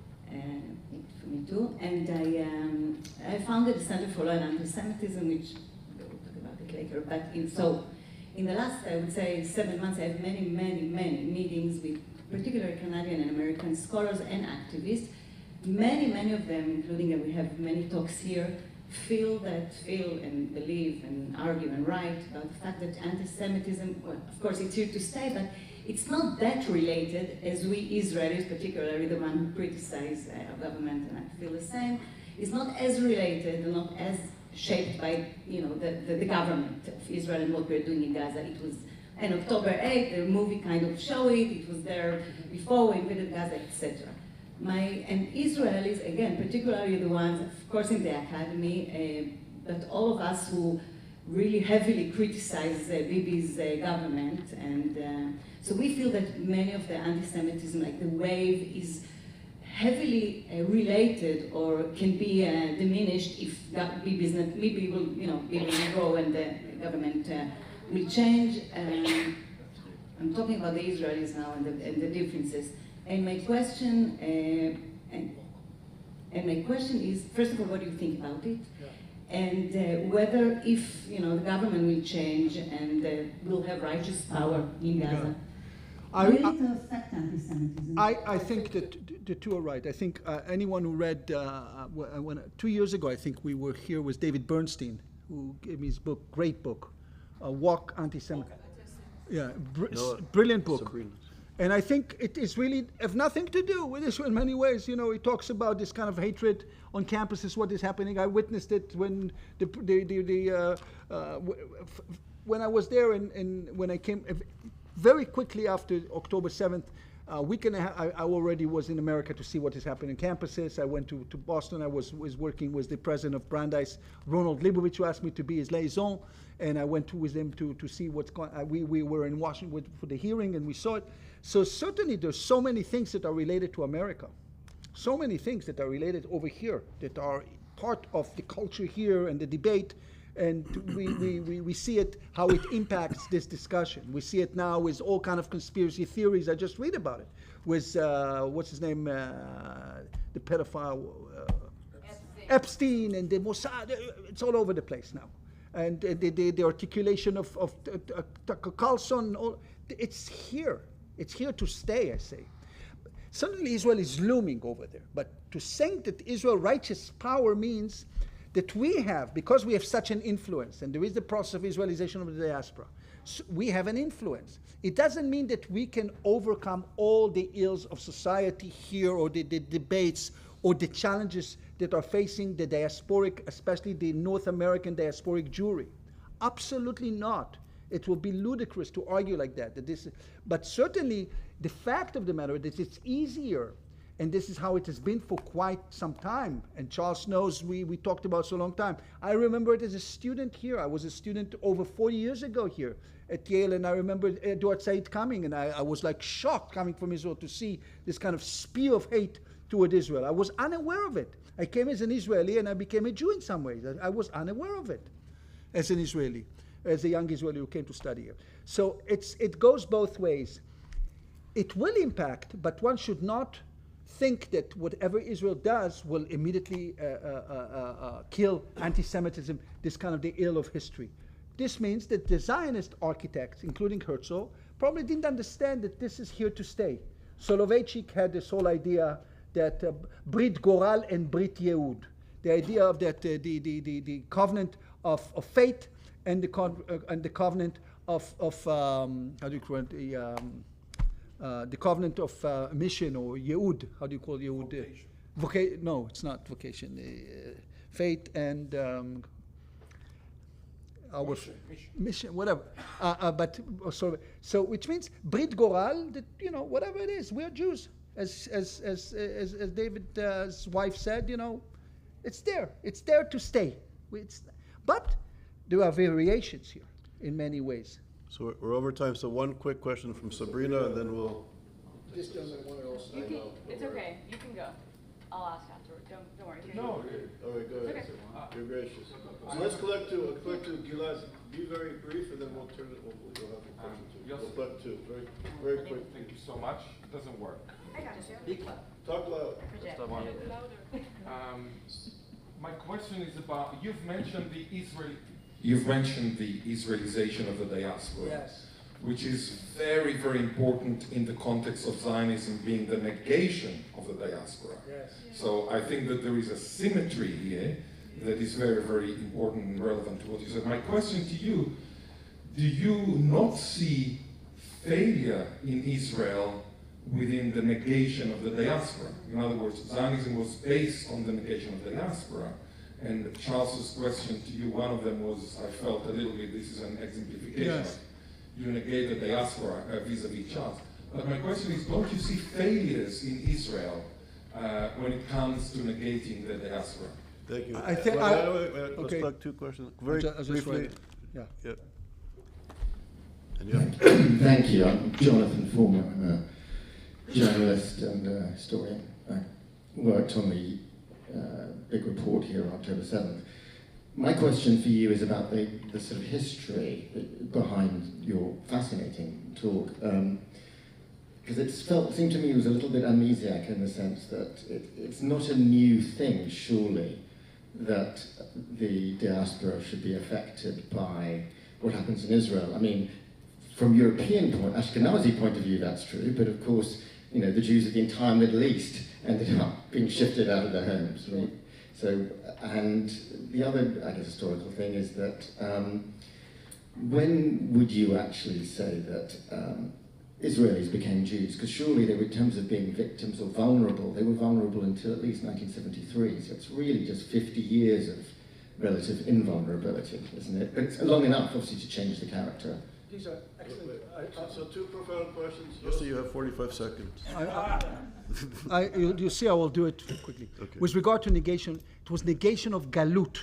For me too. And I founded the Center for Law and Anti-Semitism, which we'll talk about it later. But in the last, I would say, 7 months, I have many meetings with particularly Canadian and American scholars and activists. Many of them, including we have many talks here, feel and believe and argue and write about the fact that anti-Semitism, well, of course it's here to stay, but it's not that related as we Israelis, particularly the one who criticize our government, and I feel the same, is not as related and not as shaped by the government of Israel and what we're doing in Gaza. It was on October 8th, the movie kind of showed it was there before we invaded Gaza, etc. And Israelis, again, particularly the ones, of course, in the academy, but all of us who really heavily criticize Bibi's government, and so we feel that many of the anti-Semitism, like the wave, is heavily related or can be diminished if Bibi will, Bibi will grow and the government will change. I'm talking about the Israelis now and the differences. And my question, is, first of all, what do you think about it? Yeah. And whether if the government will change and will have righteous power in Gaza. Yeah. Will it affect anti-Semitism? I think that the two are right. I think anyone who read, 2 years ago, I think we were here with David Bernstein, who gave me his book, great book, Walk Anti-Semitism. Yeah, brilliant book. Sabrina. And I think it is really have nothing to do with Israel in many ways. He talks about this kind of hatred on campuses, what is happening. I witnessed it when when I was there and when I came very quickly after October 7th. I already was in America to see what is happening in campuses. I went to Boston. I was working with the president of Brandeis, Ronald Leibovich, who asked me to be his liaison, and I went with him to see what's going on. We were in Washington for the hearing, and we saw it. So certainly there's so many things that are related to America, so many things that are related over here, that are part of the culture here and the debate. And we see it, how it impacts this discussion. We see it now with all kind of conspiracy theories. I just read about it with, what's his name, the pedophile, Epstein and the Mossad. It's all over the place now. And the articulation of Tucker Carlson, it's here. It's here to stay, I say. Suddenly Israel is looming over there. But to think that Israel righteous power means that we have, because we have such an influence, and there is the process of Israelization of the diaspora, so we have an influence. It doesn't mean that we can overcome all the ills of society here, or the debates, or the challenges that are facing the diasporic, especially the North American diasporic Jewry. Absolutely not. It will be ludicrous to argue like that. But certainly, the fact of the matter is that it's easier. And this is how it has been for quite some time. And Charles knows we talked about so long time. I remember it as a student here. I was a student over 40 years ago here at Yale, and I remember Edward Said coming, and I was like shocked coming from Israel to see this kind of spew of hate toward Israel. I was unaware of it. I came as an Israeli, and I became a Jew in some ways. I was unaware of it as an Israeli, as a young Israeli who came to study here. So it goes both ways. It will impact, but one should not think that whatever Israel does will immediately kill anti-Semitism, this kind of the ill of history. This means that the Zionist architects, including Herzl, probably didn't understand that this is here to stay. Soloveitchik had this whole idea that Brit Goral and Brit Yehud, the idea of that the covenant of faith and the covenant of how do you call it, the covenant of mission, or Yehud. How do you call Yehud? No, it's not vocation. Faith and our mission, whatever. So which means Brit Goral, that whatever it is, we're Jews. As David's wife said, it's there to stay. But there are variations here in many ways. So we're over time, so one quick question from Sabrina, and then we'll... This gentleman wanted also. It's okay. You can go. I'll ask afterward. Don't worry. No, all right, go ahead. Okay. You're gracious. So let's collect two. Gilad, be very brief, and then we'll turn it. We'll have a question too. Yossi. We'll collect two. Very quick. Thank you so much. It doesn't work. I got you. Big clap. Talk loud. My question is about, you've mentioned the Israelization of the diaspora, Yes. which is very, very important in the context of Zionism being the negation of the diaspora. Yes. So I think that there is a symmetry here that is very, very important and relevant to what you said. My question to you, do you not see failure in Israel within the negation of the diaspora? In other words, Zionism was based on the negation of the diaspora. And Charles's question to you, one of them was, I felt a little bit, this is an exemplification. Yes. You negate the diaspora vis-a-vis Charles. But my question is, don't you see failures in Israel when it comes to negating the diaspora? Thank you. I think Let's okay. collect two questions. Very I'll just briefly. write it. Yeah. Yep. And Thank you. I'm Jonathan Foreman. I'm a journalist and a historian. I worked on the big report here on October 7th. My question for you is about the sort of history behind your fascinating talk. Because it seemed to me it was a little bit amnesiac in the sense that it's not a new thing, surely, that the diaspora should be affected by what happens in Israel. I mean, from European Ashkenazi point of view, that's true, but of course, the Jews of the entire Middle East ended up being shifted out of their homes. Right? So, and the other, I guess, historical thing is that when would you actually say that Israelis became Jews? Because surely they were, in terms of being victims or vulnerable, they were vulnerable until at least 1973. So it's really just 50 years of relative invulnerability, isn't it? But it's long enough, obviously, to change the character. These are excellent. so two profound questions. Yossi, you have 45 seconds. You see, I will do it quickly. Okay. With regard to negation, it was negation of galut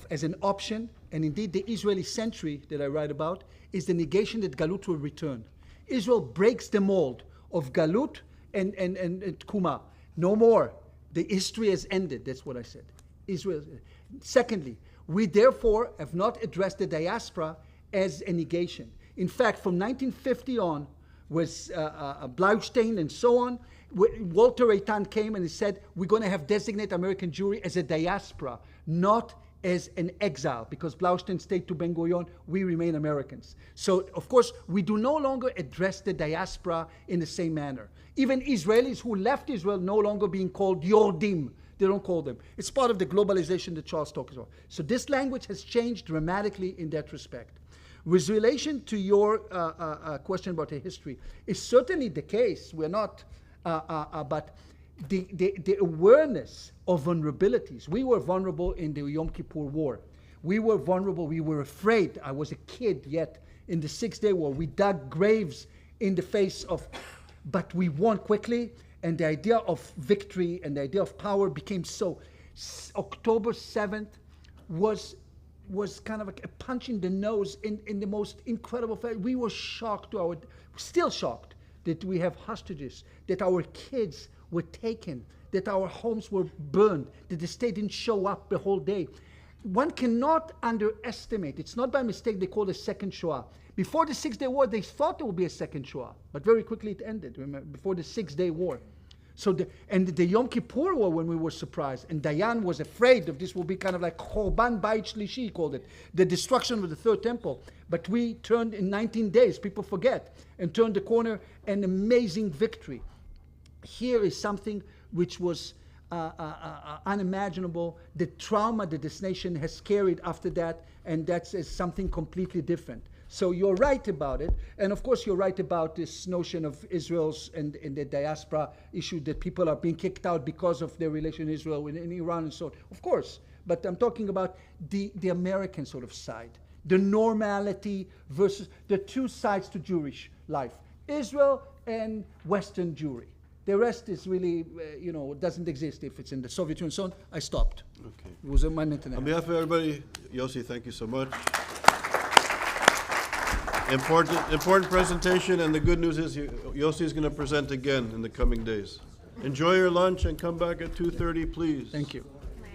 as an option, and indeed the Israeli century that I write about is the negation that galut will return. Israel breaks the mold of galut and tkuma. No more. The history has ended. That's what I said. Israel. Secondly, we therefore have not addressed the diaspora as a negation. In fact, from 1950 on, with Blaustein and so on, Walter Eitan came and he said, we're going to have designate American Jewry as a diaspora, not as an exile, because Blaustein stayed to Ben Gurion, we remain Americans. So, of course, we do no longer address the diaspora in the same manner. Even Israelis who left Israel no longer being called Yordim. They don't call them. It's part of the globalization that Charles talks about. So this language has changed dramatically in that respect. With relation to your question about the history, it's certainly the case. We're not, but the awareness of vulnerabilities. We were vulnerable in the Yom Kippur War. We were vulnerable. We were afraid. I was a kid yet in the 6-Day War. We dug graves in the face of, but we won quickly. And the idea of victory and the idea of power became so. October 7th was kind of like a punch in the nose in the most incredible way. We were shocked, still shocked, that we have hostages, that our kids were taken, that our homes were burned, that the state didn't show up the whole day. One cannot underestimate, it's not by mistake they call it a second Shoah. Before the 6-Day War, they thought there would be a second Shoah, but very quickly it ended, remember, before the 6-Day War. So the Yom Kippur War, when we were surprised, and Dayan was afraid of this will be kind of like Chorban Bayit Shlishi, he called it, the destruction of the third temple. But we turned in 19 days, people forget, and turned the corner, an amazing victory. Here is something which was unimaginable, the trauma that this nation has carried after that, and that's something completely different. So you're right about it, and of course you're right about this notion of Israel's and the diaspora issue, that people are being kicked out because of their relation to Israel in Iran and so on. Of course, but I'm talking about the American sort of side, the normality versus the two sides to Jewish life, Israel and Western Jewry. The rest is really, doesn't exist if it's in the Soviet Union and so on. I stopped. Okay. It was a minute and a On half. behalf of everybody, Yossi, thank you so much. Important presentation, and the good news is Yossi is going to present again in the coming days. Enjoy your lunch and come back at 2:30, please. Thank you.